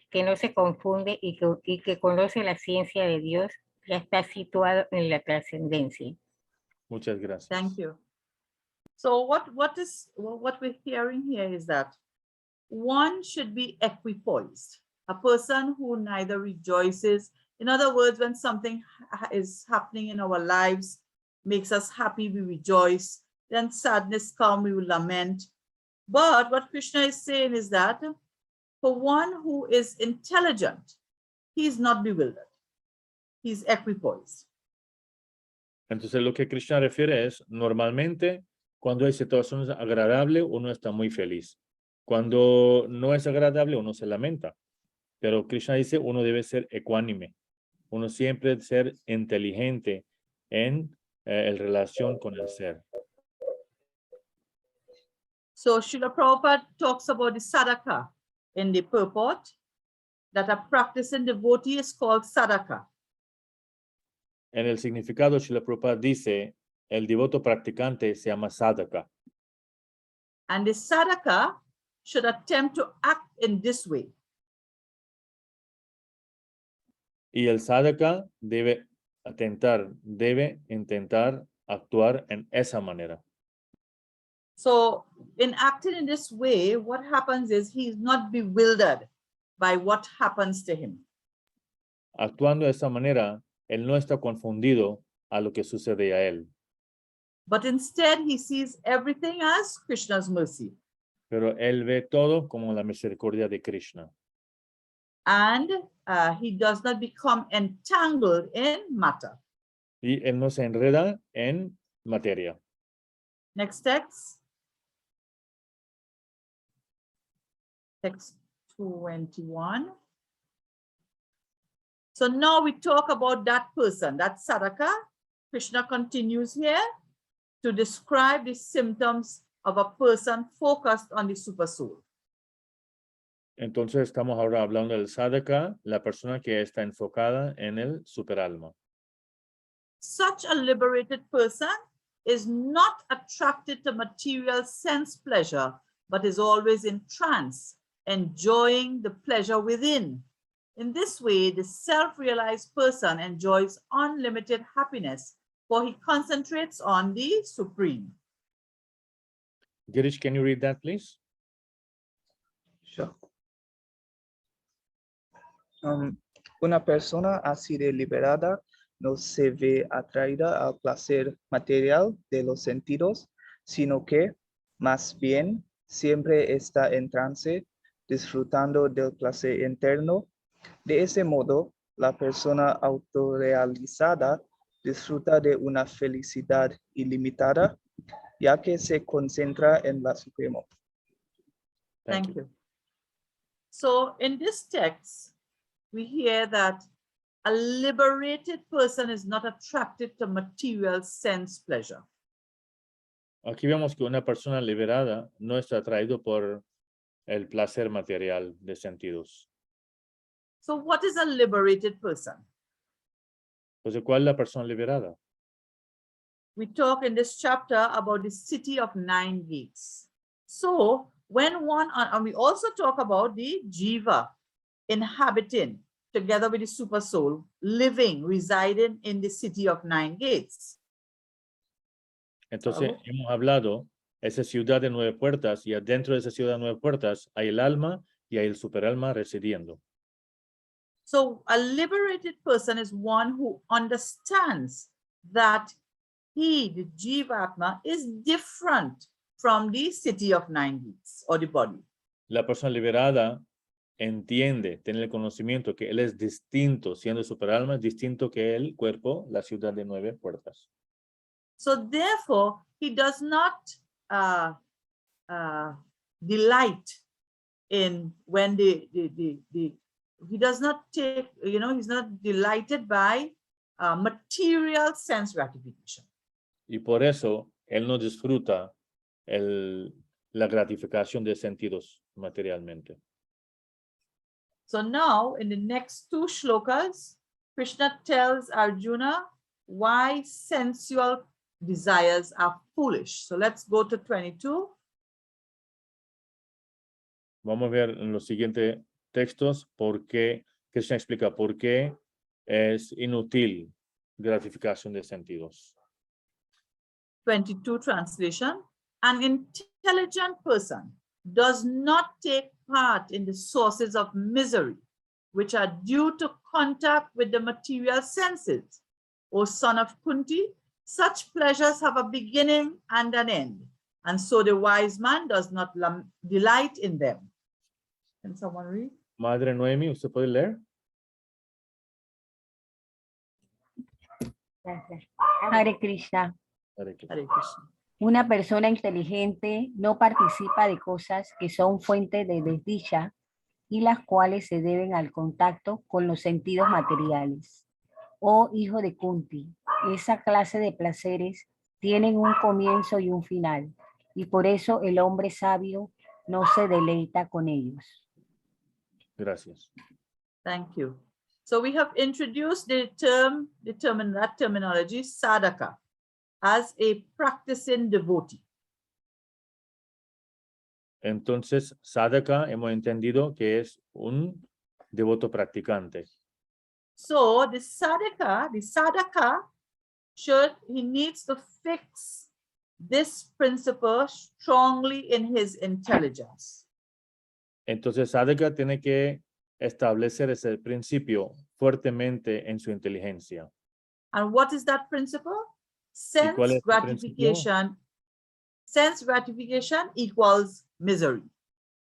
que no se confunde y que conoce la ciencia de Dios, ya está situado en la trascendencia. Muchas gracias. Thank you. So what we're hearing here is that one should be equipoised, a person who neither rejoices. In other words, when something is happening in our lives, makes us happy, we rejoice. Then sadness comes, we will lament. But what Krishna is saying is that for one who is intelligent, he is not bewildered. He's equipoised. Entonces lo que Krishna refiere es, normalmente, cuando hay situaciones agradables, uno está muy feliz. Cuando no es agradable, uno se lamenta. Pero Krishna dice, uno debe ser ecuánime. Uno siempre debe ser inteligente en relación con el ser. So Srila Prabhupada talks about the sadhaka in the purport, that a practicing devotee is called sadhaka. En el significado, Srila Prabhupada dice, el devoto practicante se llama sadhaka. And the sadhaka should attempt to act in this way. Y el sadhaka debe intentar actuar en esa manera. So in acting in this way, what happens is he's not bewildered by what happens to him. Actuando de esa manera, él no está confundido a lo que sucede a él. But instead, he sees everything as Krishna's mercy. Pero él ve todo como la misericordia de Krishna. And he does not become entangled in matter. Y él no se enreda en materia. Next text. Text 21. So now we talk about that person, that sadhaka. Krishna continues here to describe the symptoms of a person focused on the super soul. Entonces estamos ahora hablando del sadhaka, la persona que está enfocada en el superalma. Such a liberated person is not attracted to material sense pleasure, but is always in trance, enjoying the pleasure within. In this way, the self-realized person enjoys unlimited happiness, for he concentrates on the Supreme. Girish, can you read that, please? Sure. Una persona así de liberada no se ve atraída al placer material de los sentidos, sino que, más bien, siempre está en trance, disfrutando del placer interno. De ese modo, la persona autorrealizada disfruta de una felicidad ilimitada, ya que se concentra en la Supremo. Thank you. So in this text, we hear that a liberated person is not attracted to material sense pleasure. Aquí vemos que una persona liberada no está atraído por el placer material de sentidos. So what is a liberated person? Entonces, ¿cuál es la persona liberada? We talk in this chapter about the city of 9 gates. So when one, and we also talk about the jiva inhabiting together with the super soul, living, residing in the city of 9 gates. Entonces, hemos hablado esa ciudad de 9 puertas y adentro de esa ciudad de 9 puertas hay el alma y hay el superalma residiendo. So a liberated person is one who understands that he, the Jivatma, is different from the city of 9 gates or the body. La persona liberada entiende, tiene el conocimiento que él es distinto, siendo superalma, es distinto que el cuerpo, la ciudad de 9 puertas. So therefore, he does not delight in when he does not take, he's not delighted by material sense gratification. Y por eso, él no disfruta la gratificación de sentidos materialmente. So now, in the next 2 shlokas, Krishna tells Arjuna why sensual desires are foolish. So let's go to 22. Vamos a ver en los siguientes textos por qué Krishna explica por qué es inútil gratificación de sentidos. 22 translation. An intelligent person does not take part in the sources of misery, which are due to contact with the material senses. O son of Kunti, such pleasures have a beginning and an end. and so the wise man does not delight in them. Can someone read? Madre Noemi, ¿usted puede leer? Gracias. Hare Krishna. Hare Krishna. Hare Krishna. Una persona inteligente no participa de cosas que son fuente de desdicha y las cuales se deben al contacto con los sentidos materiales. Oh hijo de Kunti, esa clase de placeres tienen un comienzo y un final, y por eso el hombre sabio no se deleita con ellos. Gracias. Thank you. So we have introduced that terminology, sadhaka, as a practicing devotee. Entonces, sadhaka hemos entendido que es un devoto practicante. So the sadhaka he needs to fix this principle strongly in his intelligence. Entonces, sadhaka tiene que establecer ese principio fuertemente en su inteligencia. And what is that principle? cuál es el principio? Sense gratification equals misery.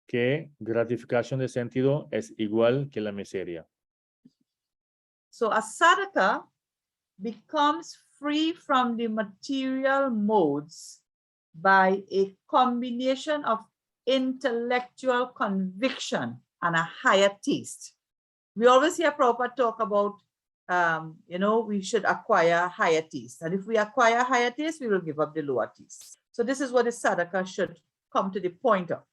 Que gratificación de sentido es igual que la miseria. So a sadhaka becomes free from the material modes by a combination of intellectual conviction and a higher taste. We always hear Prabhupada talk about, we should acquire higher taste. And if we acquire higher taste, we will give up the lower taste. So this is what the sadhaka should come to the point of.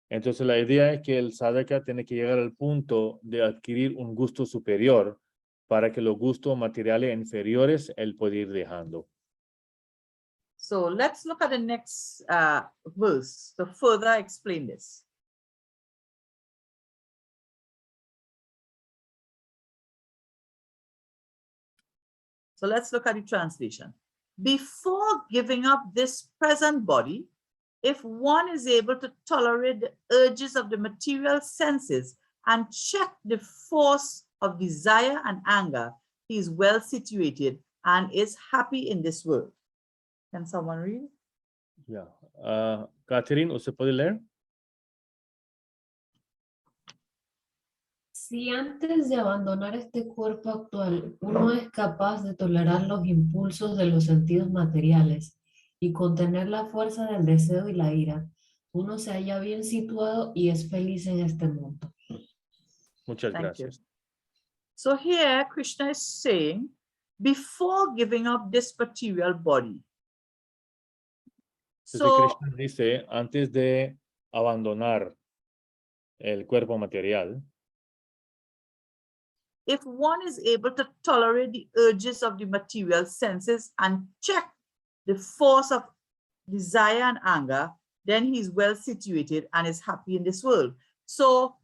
Entonces la idea es que el sadhaka tiene que llegar al punto de adquirir un gusto superior para que los gustos materiales inferiores él puede ir dejando. So let's look at the next verse to further explain this. So let's look at the translation. Before giving up this present body, if one is able to tolerate the urges of the material senses and check the force of desire and anger, he is well situated and is happy in this world. Can someone read? Yeah. Catherine, ¿usted puede leer? Si antes de abandonar este cuerpo actual, uno es capaz de tolerar los impulsos de los sentidos materiales y contener la fuerza del deseo y la ira, uno se halla bien situado y es feliz en este mundo. Muchas Thank gracias. you. So here Krishna is saying, before giving up this material body. Entonces Krishna dice, antes de abandonar el cuerpo material, if one is able to tolerate the urges of the material senses and check the force of desire and anger, then he is well situated and is happy in this world. So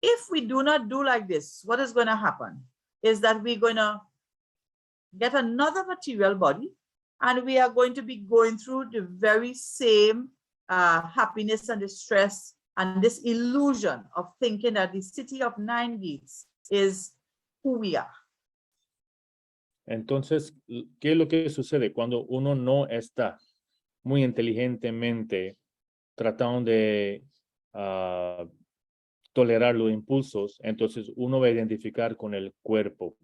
if we do not do like this, what is going to happen is that we're going to get another material body and we are going to be going through the very same happiness and distress and this illusion of thinking that the city of 9 gates is who we are. entonces, ¿qué es lo que sucede cuando uno no está muy inteligentemente tratando de tolerar los impulsos? Entonces uno va a identificar con el cuerpo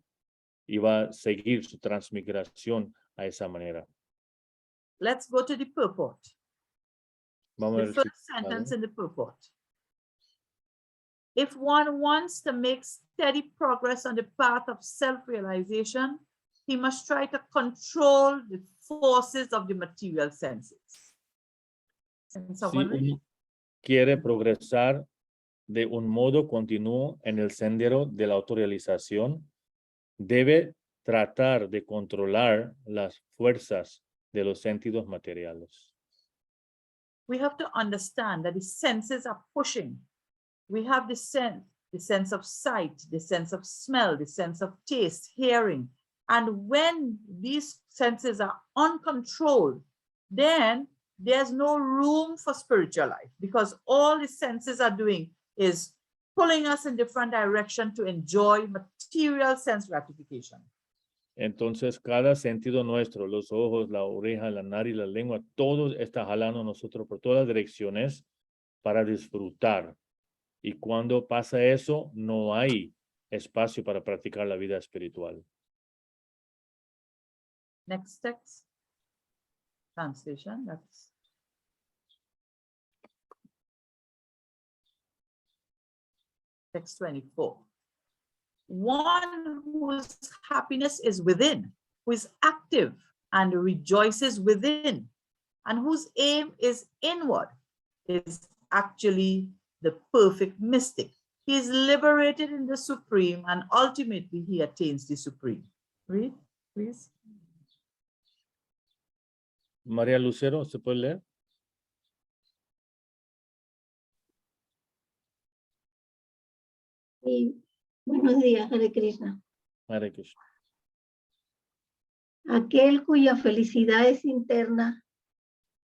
y va a seguir su transmigración a esa manera. Let's go to the purport. Vamos a The ver first sentence in the purport. If one wants to make steady progress on the path of self-realization, he must try to control the forces of the material senses. Can si someone read? uno quiere progresar de un modo continuo en el sendero de la autorrealización, debe tratar de controlar las fuerzas de los sentidos materiales. We have to understand that the senses are pushing. We have the sense of sight, the sense of smell, the sense of taste, hearing. And when these senses are uncontrolled, then there's no room for spiritual life because all the senses are doing is pulling us in different direction to enjoy material sense gratification. Entonces, cada sentido nuestro, los ojos, la oreja, la nariz, la lengua, todo está jalando a nosotros por todas las direcciones para disfrutar. Y cuando pasa eso, no hay espacio para practicar la vida espiritual. Next text. Translation. That's text 24. One whose happiness is within, who is active and rejoices within, and whose aim is inward, is actually the perfect mystic. He is liberated in the supreme, and ultimately he attains the supreme. Read, please. María Lucero, ¿se puede leer? Sí. Buenos días, Hare Krishna. Hare Krishna. Aquel cuya felicidad es interna,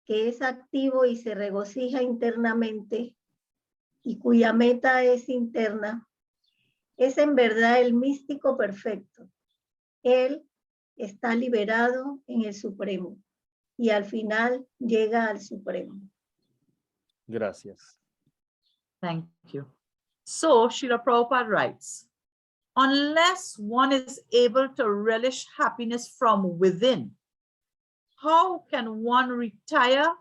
que es activo y se regocija internamente, y cuya meta es interna, es en verdad el místico perfecto. Él está liberado en el Supremo y al final llega al Supremo. Gracias. Thank you. So, Srila Prabhupada writes, unless one is able to relish happiness from within, how can one retire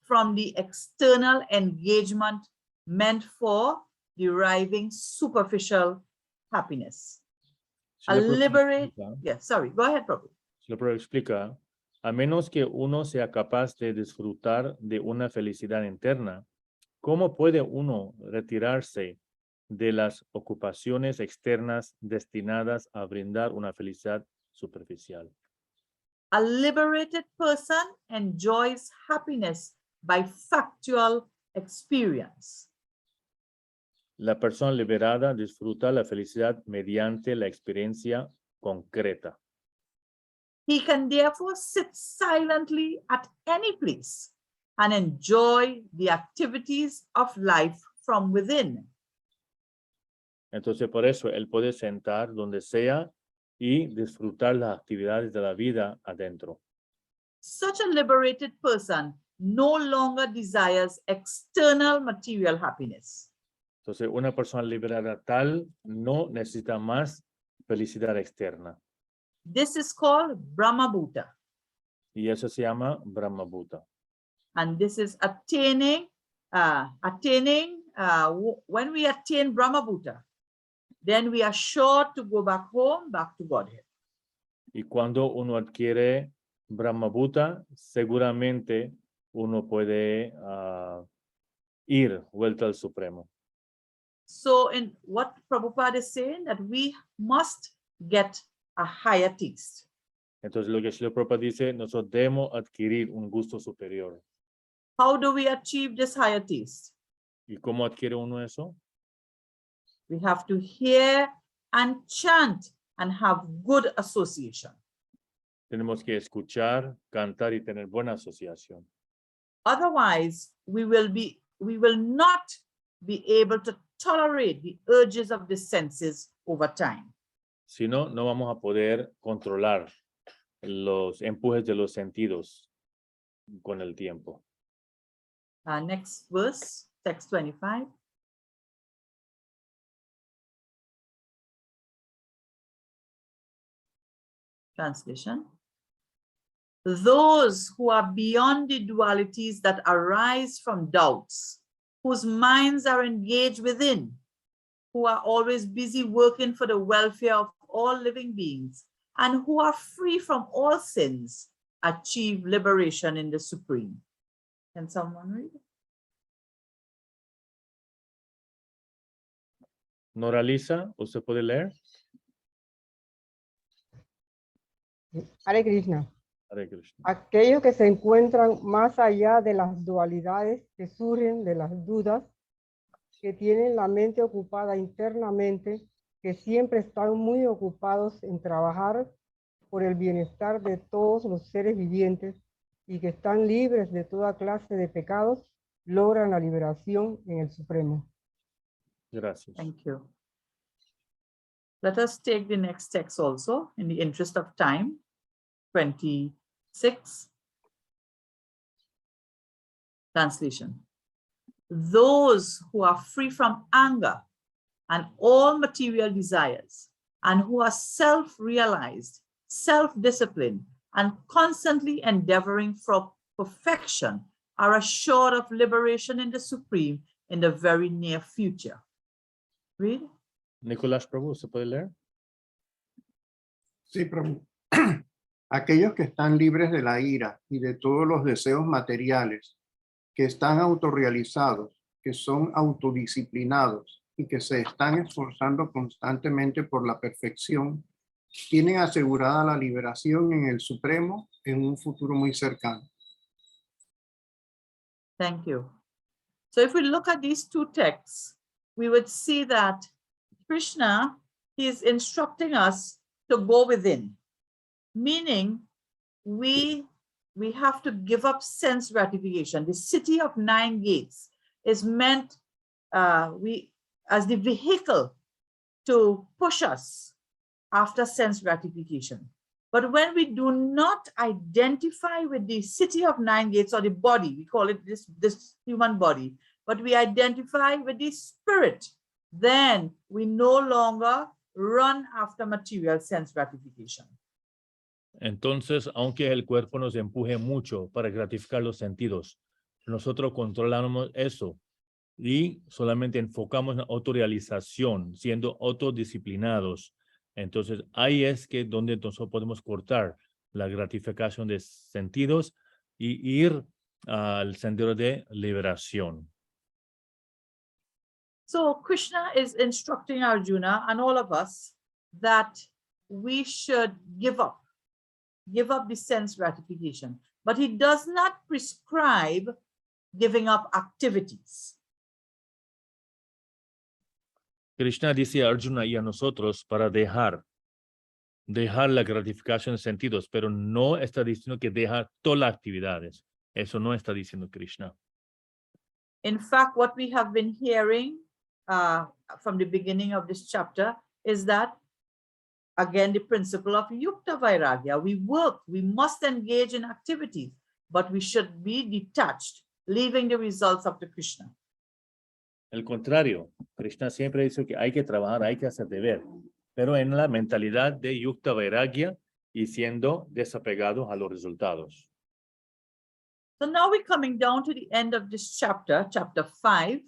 from the external engagement meant for deriving superficial happiness? A liberate, yeah, sorry, go ahead, Prabhu. Lo Prabhu explica, a menos que uno sea capaz de disfrutar de una felicidad interna, ¿cómo puede uno retirarse de las ocupaciones externas destinadas a brindar una felicidad superficial? A liberated person enjoys happiness by factual experience. La persona liberada disfruta la felicidad mediante la experiencia concreta. He can therefore sit silently at any place and enjoy the activities of life from within. Entonces, por eso, él puede sentar donde sea y disfrutar las actividades de la vida adentro. Such a liberated person no longer desires external material happiness. Entonces, una persona liberada tal no necesita más felicidad externa. This is called Brahmabhuta. Y eso se llama Brahmabhuta. And this is when we attain Brahmabhuta, then we are sure to go back home, back to Godhead. Y cuando uno adquiere Brahmabhuta, seguramente uno puede ir vuelta al Supremo. So in what Prabhupada is saying, that we must get a higher taste. Entonces lo que Srila Prabhupada dice, nosotros debemos adquirir un gusto superior. How do we achieve this higher taste? ¿Y cómo adquiere uno eso? We have to hear and chant and have good association. Tenemos que escuchar, cantar y tener buena asociación. Otherwise, we will not be able to tolerate the urges of the senses over time. Si no, no vamos a poder controlar los empujes de los sentidos con el tiempo. Next verse, text 25. Translation. Those who are beyond the dualities that arise from doubts, whose minds are engaged within, who are always busy working for the welfare of all living beings, and who are free from all sins, achieve liberation in the Supreme. Can someone read? Noralisa, ¿usted puede leer? Hare Krishna. Hare Krishna. Aquellos que se encuentran más allá de las dualidades que surgen de las dudas, que tienen la mente ocupada internamente, que siempre están muy ocupados en trabajar por el bienestar de todos los seres vivientes y que están libres de toda clase de pecados, logran la liberación en el Supremo. Gracias. Thank you. Let us take the next text also in the interest of time. 26. Translation. Those who are free from anger and all material desires, and who are self-realized, self-disciplined, and constantly endeavoring for perfection are assured of liberation in the Supreme in the very near future. Read. Nicolás Prabhu, ¿se puede leer? Sí, Prabhu. Aquellos que están libres de la ira y de todos los deseos materiales, que están autorrealizados, que son autodisciplinados y que se están esforzando constantemente por la perfección, tienen asegurada la liberación en el Supremo en un futuro muy cercano. Thank you. So if we look at these two texts, we would see that Krishna is instructing us to go within, meaning we have to give up sense gratification. The city of 9 gates is meant as the vehicle to push us after sense gratification. But when we do not identify with the city of 9 gates or the body, we call it this human body, but we identify with the spirit, then we no longer run after material sense gratification. Entonces, aunque el cuerpo nos empuje mucho para gratificar los sentidos, nosotros controlamos eso y solamente enfocamos en la autorrealización, siendo autodisciplinados. Entonces, ahí es que donde nosotros podemos cortar la gratificación de sentidos y ir al sendero de liberación. So Krishna is instructing Arjuna and all of us that we should give up the sense gratification, but he does not prescribe giving up activities. Krishna dice a Arjuna y a nosotros para dejar la gratificación de sentidos, pero no está diciendo que deja todas las actividades. Eso no está diciendo Krishna. In fact, what we have been hearing from the beginning of this chapter is that, again, the principle of Yukta Vairagya. We work, we must engage in activities, but we should be detached, leaving the results up to Krishna. Al contrario, Krishna siempre dice que hay que trabajar, hay que hacer deber, pero en la mentalidad de Yukta Vairagya y siendo desapegados a los resultados. So now we're coming down to the end of this chapter, chapter 5,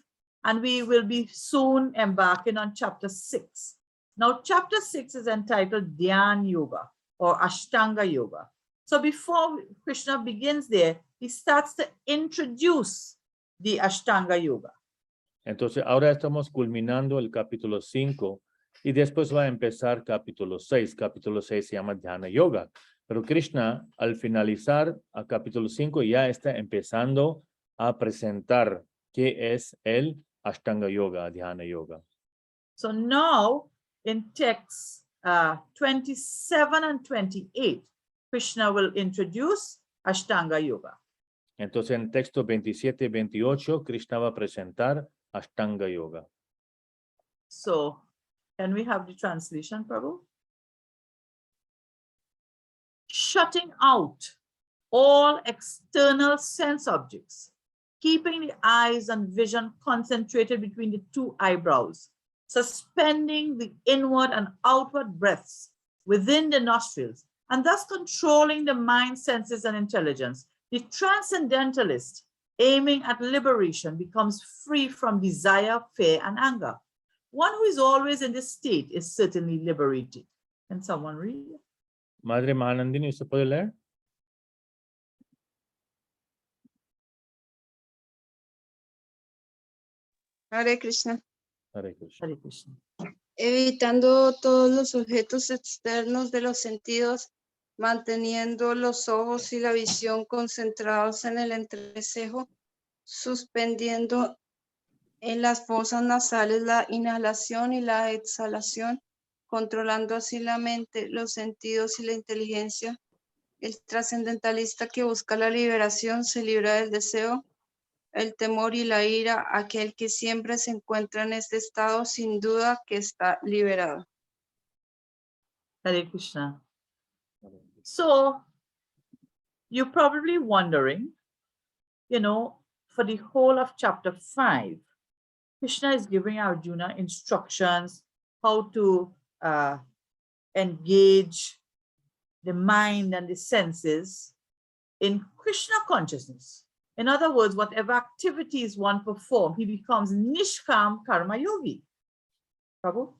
and we will be soon embarking on chapter 6. Now, chapter 6 is entitled Dhyan Yoga or Ashtanga Yoga. So before Krishna begins there, he starts to introduce the Ashtanga Yoga. Entonces, ahora estamos culminando el capítulo 5 y después va a empezar capítulo 6. Capítulo 6 se llama Dhyana Yoga. Pero Krishna, al finalizar a capítulo 5, ya está empezando a presentar qué es el Ashtanga Yoga, Dhyana Yoga. So now, in texts 27 and 28, Krishna will introduce Ashtanga Yoga. Entonces, en texto 27 y 28, Krishna va a presentar Ashtanga Yoga. So, can we have the translation, Prabhu? Shutting out all external sense objects, keeping the eyes and vision concentrated between the 2 eyebrows, suspending the inward and outward breaths within the nostrils, and thus controlling the mind, senses, and intelligence. The transcendentalist, aiming at liberation, becomes free from desire, fear, and anger. One who is always in this state is certainly liberated. Can someone read? Madre Mahanandini, ¿usted puede leer? Hare Krishna. Hare Krishna. Hare Krishna. Evitando todos los objetos externos de los sentidos, manteniendo los ojos y la visión concentrados en el entrecejo, suspendiendo en las fosas nasales la inhalación y la exhalación, controlando así la mente, los sentidos y la inteligencia. El trascendentalista que busca la liberación se libra del deseo, el temor y la ira. Aquel que siempre se encuentra en este estado, sin duda que está liberado. Hare Krishna. So you're probably wondering, you know, for the whole of chapter 5, Krishna is giving Arjuna instructions how to engage the mind and the senses in Krishna consciousness. In other words, whatever activities one performs, he becomes Nishkam Karma Yogi. Prabhu?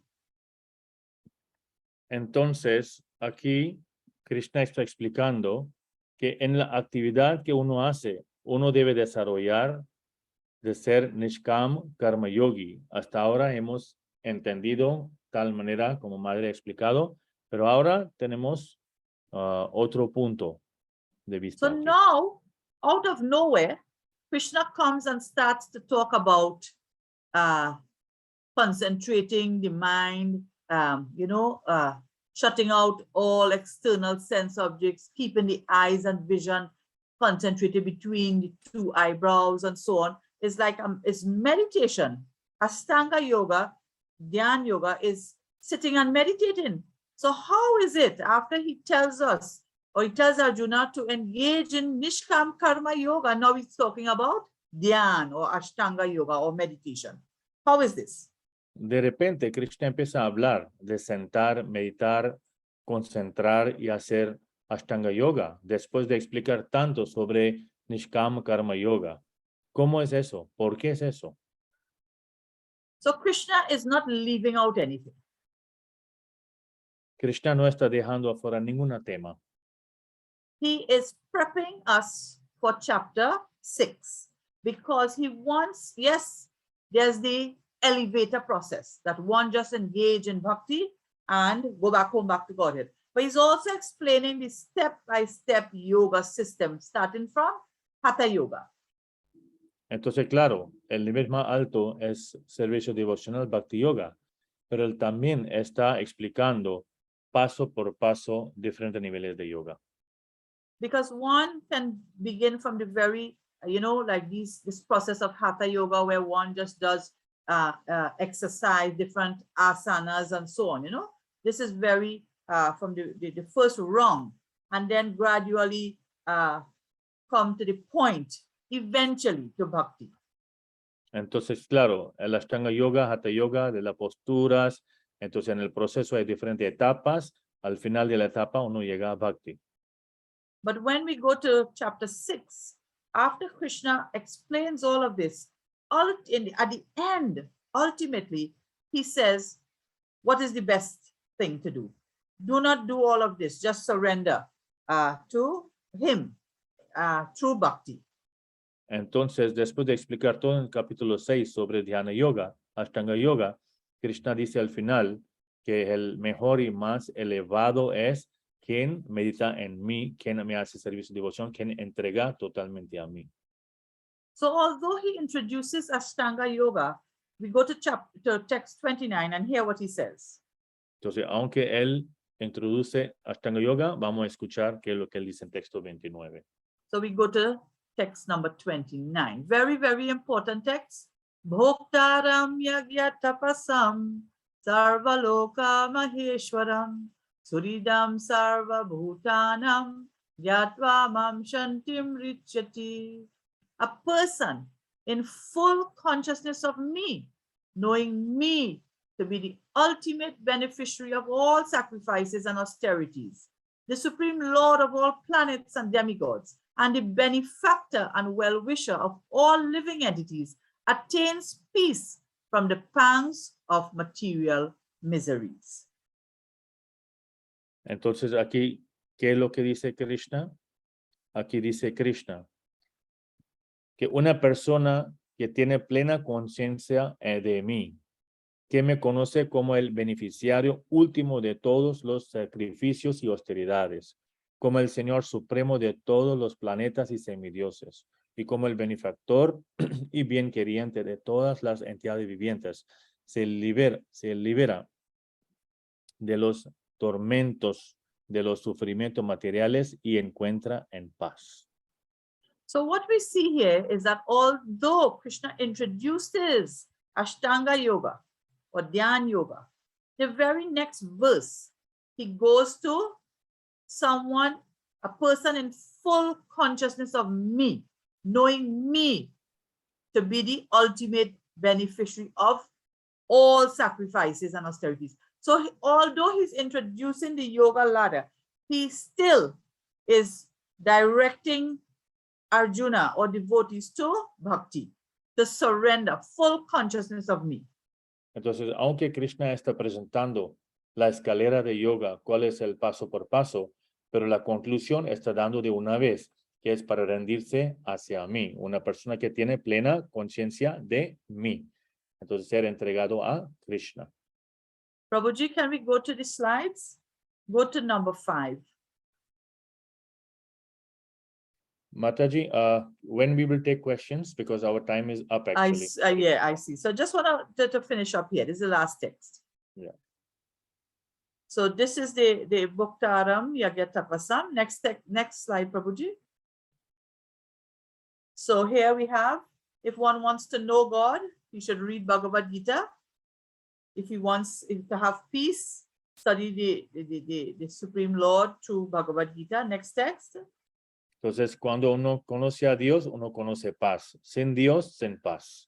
Entonces, aquí Krishna está explicando que en la actividad que uno hace, uno debe desarrollar de ser Nishkam Karma Yogi. Hasta ahora hemos entendido tal manera como Madre ha explicado, pero ahora tenemos otro punto de vista. So aquí. now, out of nowhere, Krishna comes and starts to talk about concentrating the mind, shutting out all external sense objects, keeping the eyes and vision concentrated between the two eyebrows and so on. It's like it's meditation. Ashtanga yoga, Dhyan yoga is sitting and meditating. So how is it after he tells us, or he tells Arjuna to engage in Nishkam Karma Yoga, now he's talking about Dhyan or Ashtanga yoga or meditation. How is this? De repente, Krishna empieza a hablar de sentar, meditar, concentrar y hacer Ashtanga Yoga, después de explicar tanto sobre Nishkam Karma Yoga. ¿Cómo es eso? ¿Por qué es eso? So Krishna is not leaving out anything. Krishna no está dejando afuera ningún tema. He is prepping us for chapter 6 because he wants, yes, there's the elevator process that one just engage in bhakti and go back home, back to Godhead. But he's also explaining the step-by-step yoga system starting from Hatha Yoga. Entonces, claro, el nivel más alto es servicio devocional Bhakti Yoga, pero él también está explicando paso por paso diferentes niveles de yoga. Because one can begin from the very, like this process of Hatha Yoga where one just does exercise, different asanas and so on, This is very from the first rung, and then gradually come to the point, eventually to bhakti. Entonces, claro, el Ashtanga Yoga, Hatha Yoga, de las posturas, entonces en el proceso hay diferentes etapas, al final de la etapa uno llega a bhakti. But when we go to chapter 6, after Krishna explains all of this, at the end, ultimately, he says, what is the best thing to do? Do not do all of this, just surrender to him through bhakti. Entonces, después de explicar todo en el capítulo 6 sobre Dhyana Yoga, Ashtanga Yoga, Krishna dice al final que el mejor y más elevado es quien medita en mí, quien me hace servicio de devoción, quien entrega totalmente a mí. So although he introduces Ashtanga Yoga, we go to text 29 and hear what he says. Entonces, aunque él introduce Ashtanga Yoga, vamos a escuchar qué es lo que él dice en texto 29. So we go to text number 29. Very, very important text. Bhoktaram yagya tapasam sarvaloka maheshwaram suridam sarva bhutanam yatva mam shantim richati. A person in full consciousness of me, knowing me to be the ultimate beneficiary of all sacrifices and austerities, the supreme lord of all planets and demigods, and the benefactor and well-wisher of all living entities, attains peace from the pangs of material miseries. Entonces, aquí, ¿qué es lo que dice Krishna? Aquí dice Krishna que una persona que tiene plena conciencia de mí, que me conoce como el beneficiario último de todos los sacrificios y austeridades, como el Señor supremo de todos los planetas y semidioses, y como el benefactor y bienqueriente de todas las entidades vivientes, se libera de los tormentos, de los sufrimientos materiales y encuentra en paz. So what we see here is that although Krishna introduces Ashtanga Yoga or Dhyan Yoga, the very next verse, he goes to someone, a person in full consciousness of me, knowing me to be the ultimate beneficiary of all sacrifices and austerities. So although he's introducing the yoga ladder, he still is directing Arjuna or devotees to bhakti, to surrender, full consciousness of me. Entonces, aunque Krishna está presentando la escalera de yoga, cuál es el paso por paso, pero la conclusión está dando de una vez, que es para rendirse hacia mí, una persona que tiene plena conciencia de mí. Entonces, ser entregado a Krishna. Prabhuji, can we go to the slides? Go to number 5. Mataji, when we will take questions, because our time is up actually. Yeah, I see. So just want to finish up here. This is the last text. Yeah. So this is the Bhaktaram Yagyatapasam. Next slide, Prabhuji. So here we have, if one wants to know God, he should read Bhagavad Gita. If he wants to have peace, study the Supreme Lord through Bhagavad Gita. Next text. Entonces, cuando uno conoce a Dios, uno conoce paz. Sin Dios, sin paz.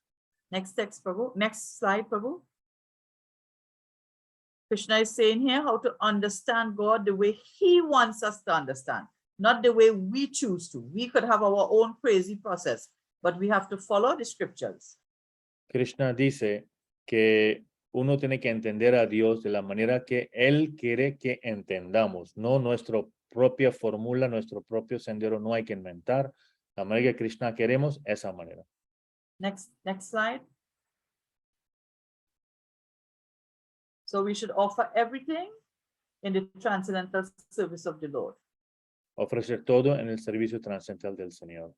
Next text, Prabhu. Next slide, Prabhu. Krishna is saying here how to understand God the way he wants us to understand, not the way we choose to. We could have our own crazy process, but we have to follow the scriptures. Krishna dice que uno tiene que entender a Dios de la manera que Él quiere que entendamos, no nuestra propia fórmula, nuestro propio sendero, no hay que inventar. La manera que Krishna queremos, esa manera. Next slide. So we should offer everything in the transcendental service of the Lord. Ofrecer todo en el servicio trascendental del Señor.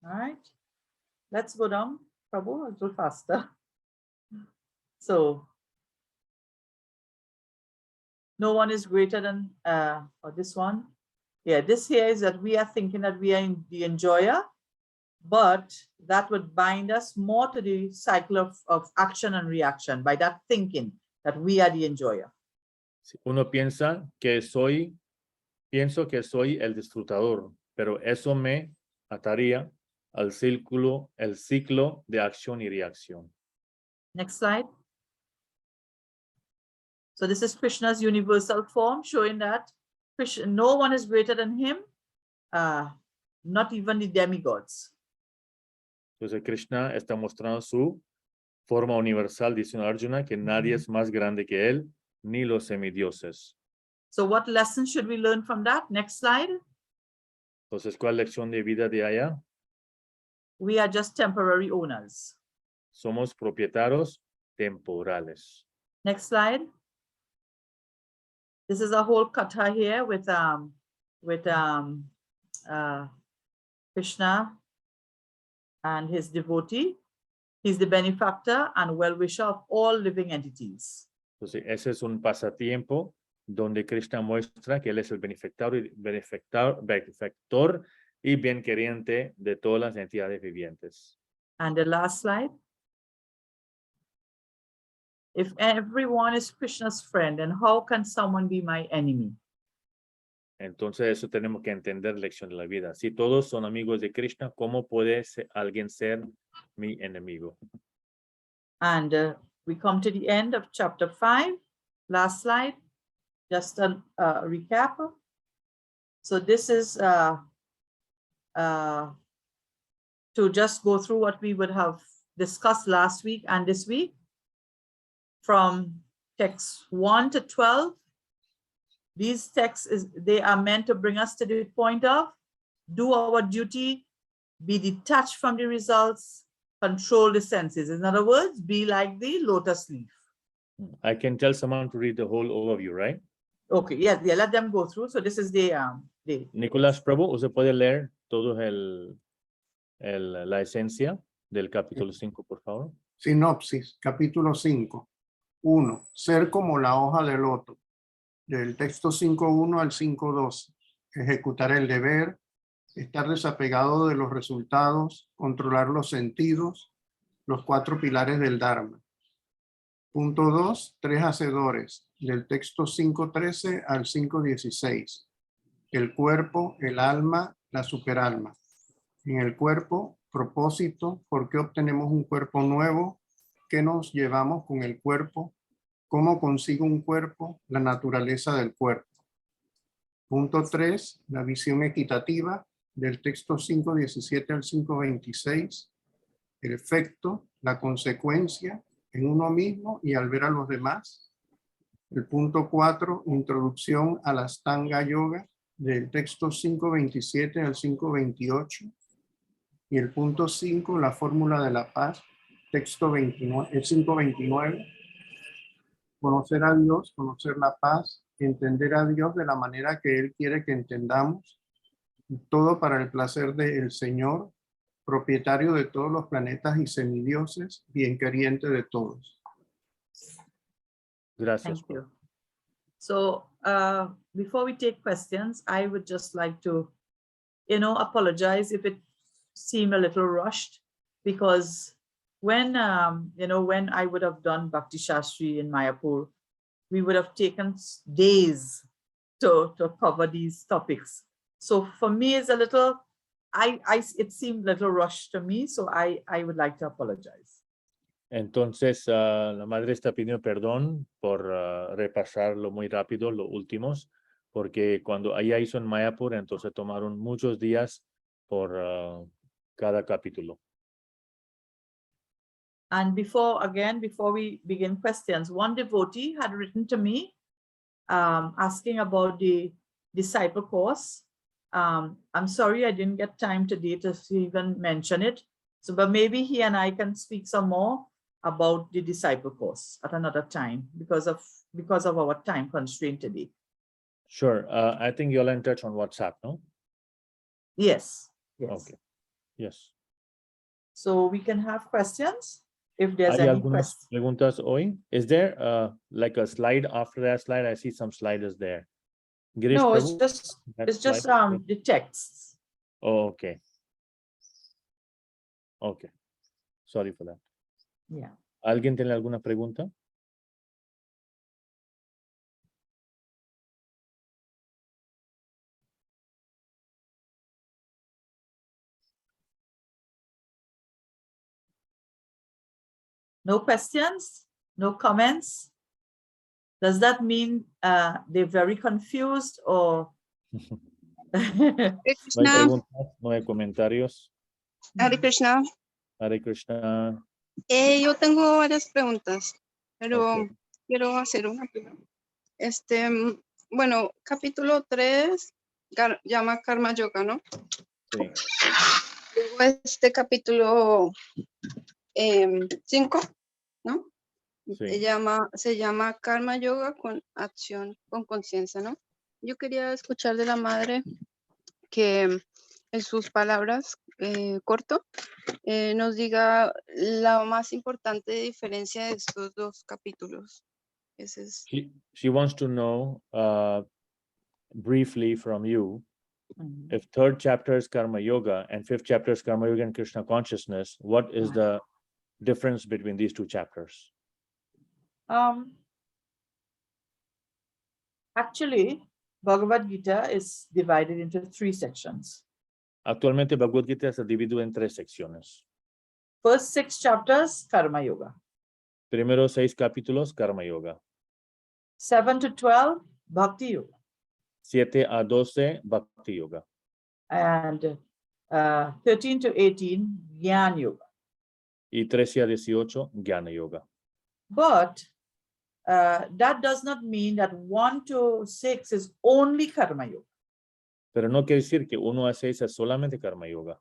All right. Let's go down, Prabhu, a little faster. So, no one is greater than, or this one. Yeah, this here is that we are thinking that we are the enjoyer, but that would bind us more to the cycle of action and reaction by that thinking that we are the enjoyer. Uno pienso que soy el disfrutador, pero eso me ataría al el ciclo de acción y reacción. Next slide. So this is Krishna's universal form, showing that no one is greater than him, not even the demigods. Entonces Krishna está mostrando su forma universal, diciendo a Arjuna que nadie es más grande que él, ni los semidioses. So what lesson should we learn from that? Next slide. Entonces, ¿cuál lección de vida de allá? We are just temporary owners. Somos propietarios temporales. Next slide. This is a whole katha here with Krishna and his devotee. He's the benefactor and well-wisher of all living entities. Entonces, ese es un pasatiempo donde Krishna muestra que él es el benefactor y bienqueriente de todas las entidades vivientes. And the last slide. If everyone is Krishna's friend, then how can someone be my enemy? Entonces, eso tenemos que entender, lección de la vida. Si todos son amigos de Krishna, ¿cómo puede alguien ser mi enemigo? And we come to the end of chapter 5. Last slide. Just a recap. So this is to just go through what we would have discussed last week and this week. From text 1 to 12, these texts, they are meant to bring us to the point of do our duty, be detached from the results, control the senses. In other words, be like the lotus leaf. I can tell someone to read the whole overview, right? Okay, yeah, let them go through. So this is the Nicolás Prabhu, ¿usted puede leer todo la esencia del capítulo 5, por favor? Sinopsis, capítulo 5. 1. Ser como la hoja de loto. Del texto 5.1 al 5.12. Ejecutar el deber, estar desapegado de los resultados, controlar los sentidos, los 4 pilares del Dharma. Punto 2. 3 hacedores. del texto 5.13 al 5.16. El cuerpo, el alma, la superalma. En el cuerpo, propósito, ¿por qué obtenemos un cuerpo nuevo? ¿Qué nos llevamos con el cuerpo? ¿Cómo consigo un cuerpo? La naturaleza del cuerpo. Punto 3, la visión equitativa del texto 5.17 al 5.26. El efecto, la consecuencia en uno mismo y al ver a los demás. El punto 4, introducción a la Ashtanga Yoga del texto 5.27 al 5.28. Y el punto 5, la fórmula de la paz, texto 29, el 5.29. Conocer a Dios, conocer la paz, entender a Dios de la manera que Él quiere que entendamos. Todo para el placer del Señor, propietario de todos los planetas y semidioses, bien queriente de todos. Gracias. Thank you. So before we take questions, I would just like to, apologize if it seemed a little rushed, because when, when I would have done Bhakti Shastri in Mayapur, we would have taken days to cover these topics. So for me, it's a little, it seemed a little rushed to me, so I would like to apologize. Entonces, la madre está pidiendo perdón por repasarlo muy rápido, los últimos, porque cuando ella hizo en Mayapur, entonces tomaron muchos días por cada capítulo. And before we begin questions, one devotee had written to me asking about the disciple course. I'm sorry I didn't get time today to even mention it. So, but maybe he and I can speak some more about the disciple course at another time because of our time constraint today. Sure. I think you're in touch on WhatsApp, no? Yes. Yes. Okay. Yes. So we can have questions if there's ¿Hay any algunas questions. preguntas hoy? Is there like a slide after that slide? I see some sliders there. Girish No, Prabhu, it's just slide? the texts. Oh, okay. Okay. Sorry for that. Yeah. ¿Alguien tiene alguna pregunta? No questions? No comments? Does that mean they're very confused or? No hay Krishna, preguntas, no hay comentarios. Hare Krishna. Hare Krishna. Yo tengo varias preguntas, pero Ok. quiero hacer una primero. Bueno, capítulo 3 llama Karma Yoga, ¿no? Sí. Luego capítulo 5, ¿no? Sí. Se llama Karma Yoga con acción, con conciencia, ¿no? Yo quería escuchar de la madre que en sus palabras, corto, nos diga la más importante diferencia de estos dos capítulos. Ese es. She wants to know briefly from you, Mhm. if third chapter is Karma Yoga and fifth chapter is Karma Yoga and Krishna consciousness, what is the difference between these two chapters? Actually, Bhagavad Gita is divided into 3 sections. Actualmente Bhagavad Gita se divide en 3 secciones. First 6 chapters, Karma Yoga. Primeros 6 capítulos, Karma Yoga. 7 to 12, Bhakti Yoga. 7 a 12, Bhakti Yoga. And 13 to 18, Jnana Yoga. Y 13 a 18, Jnana Yoga. But that does not mean that 1 to 6 is only Karma Yoga. Pero no quiere decir que 1 a 6 es solamente Karma Yoga.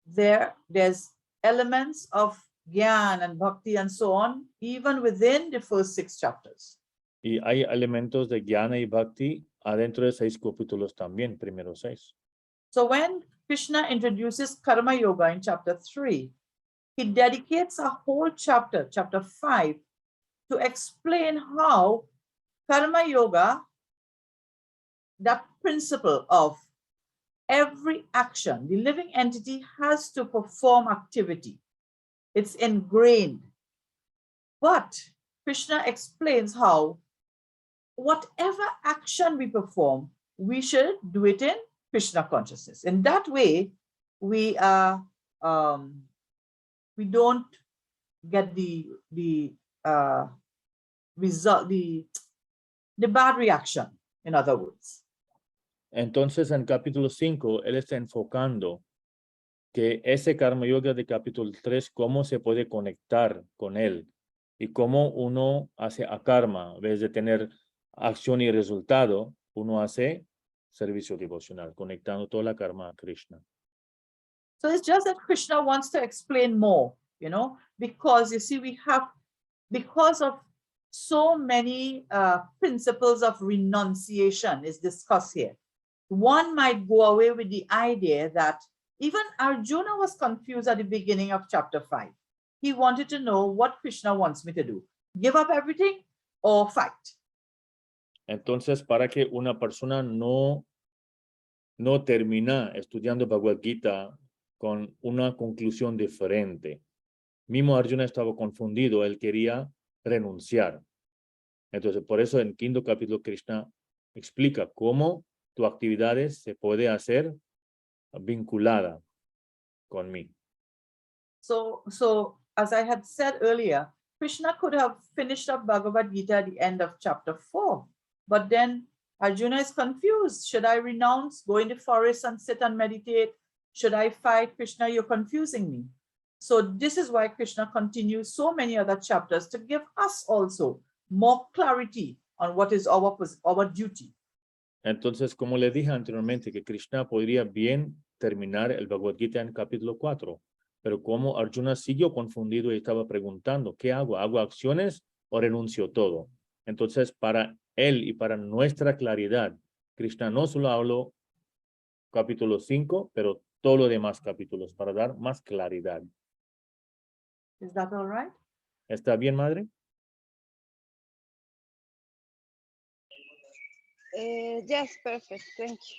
There's elements of Jnana and Bhakti and so on, even within the first 6 chapters. Y hay elementos de Jnana y Bhakti adentro de 6 capítulos también, primeros 6. So when Krishna introduces Karma Yoga in chapter 3, he dedicates a whole chapter, chapter 5, to explain how Karma Yoga, that principle of every action, the living entity has to perform activity. It's ingrained. But Krishna explains how whatever action we perform, we should do it in Krishna consciousness. In that way, we are we don't get the result, the bad reaction, in other words. Entonces, en capítulo 5, él está enfocando que ese karma yoga de capítulo 3, cómo se puede conectar con él y cómo uno hace a karma, en vez de tener acción y resultado, uno hace servicio devocional, conectando toda la karma a Krishna. So it's just that Krishna wants to explain more, because you see, because of so many principles of renunciation is discussed here. One might go away with the idea that even Arjuna was confused at the beginning of chapter 5. He wanted to know what Krishna wants me to do, give up everything or fight. Entonces, para que una persona no termina estudiando Bhagavad Gita con una conclusión diferente. Mismo Arjuna estaba confundido, él quería renunciar. Entonces, por eso en quinto capítulo Krishna explica cómo tu actividades se puede hacer vinculada con mí. So as I had said earlier, Krishna could have finished up Bhagavad Gita at the end of chapter 4, but then Arjuna is confused. Should I renounce, go in the forest and sit and meditate? Should I fight? Krishna, you're confusing me. So this is why Krishna continues so many other chapters to give us also more clarity on what is our duty. Entonces, como le dije anteriormente, que Krishna podría bien terminar el Bhagavad Gita en capítulo 4, pero como Arjuna siguió confundido y estaba preguntando, ¿qué hago? ¿Hago acciones o renuncio todo? Entonces, para él y para nuestra claridad, Krishna no solo habló capítulo 5, pero todos los demás capítulos para dar más claridad. Is that all right? ¿Está bien, madre? Yes, perfect. Thank you.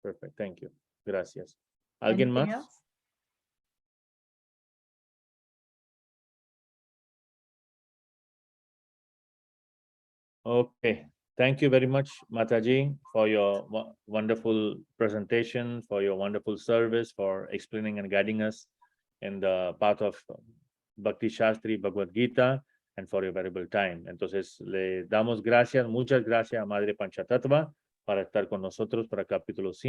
Perfect, thank you. Gracias. ¿Alguien Anything más? else? Okay. Thank you very much, Mataji, for your wonderful presentation, for your wonderful service, for explaining and guiding us in the path of Bhakti Shastri, Bhagavad Gita, and for your valuable time. Entonces, le damos gracias, muchas gracias a Madre Panchatattva para estar con nosotros para capítulo 5.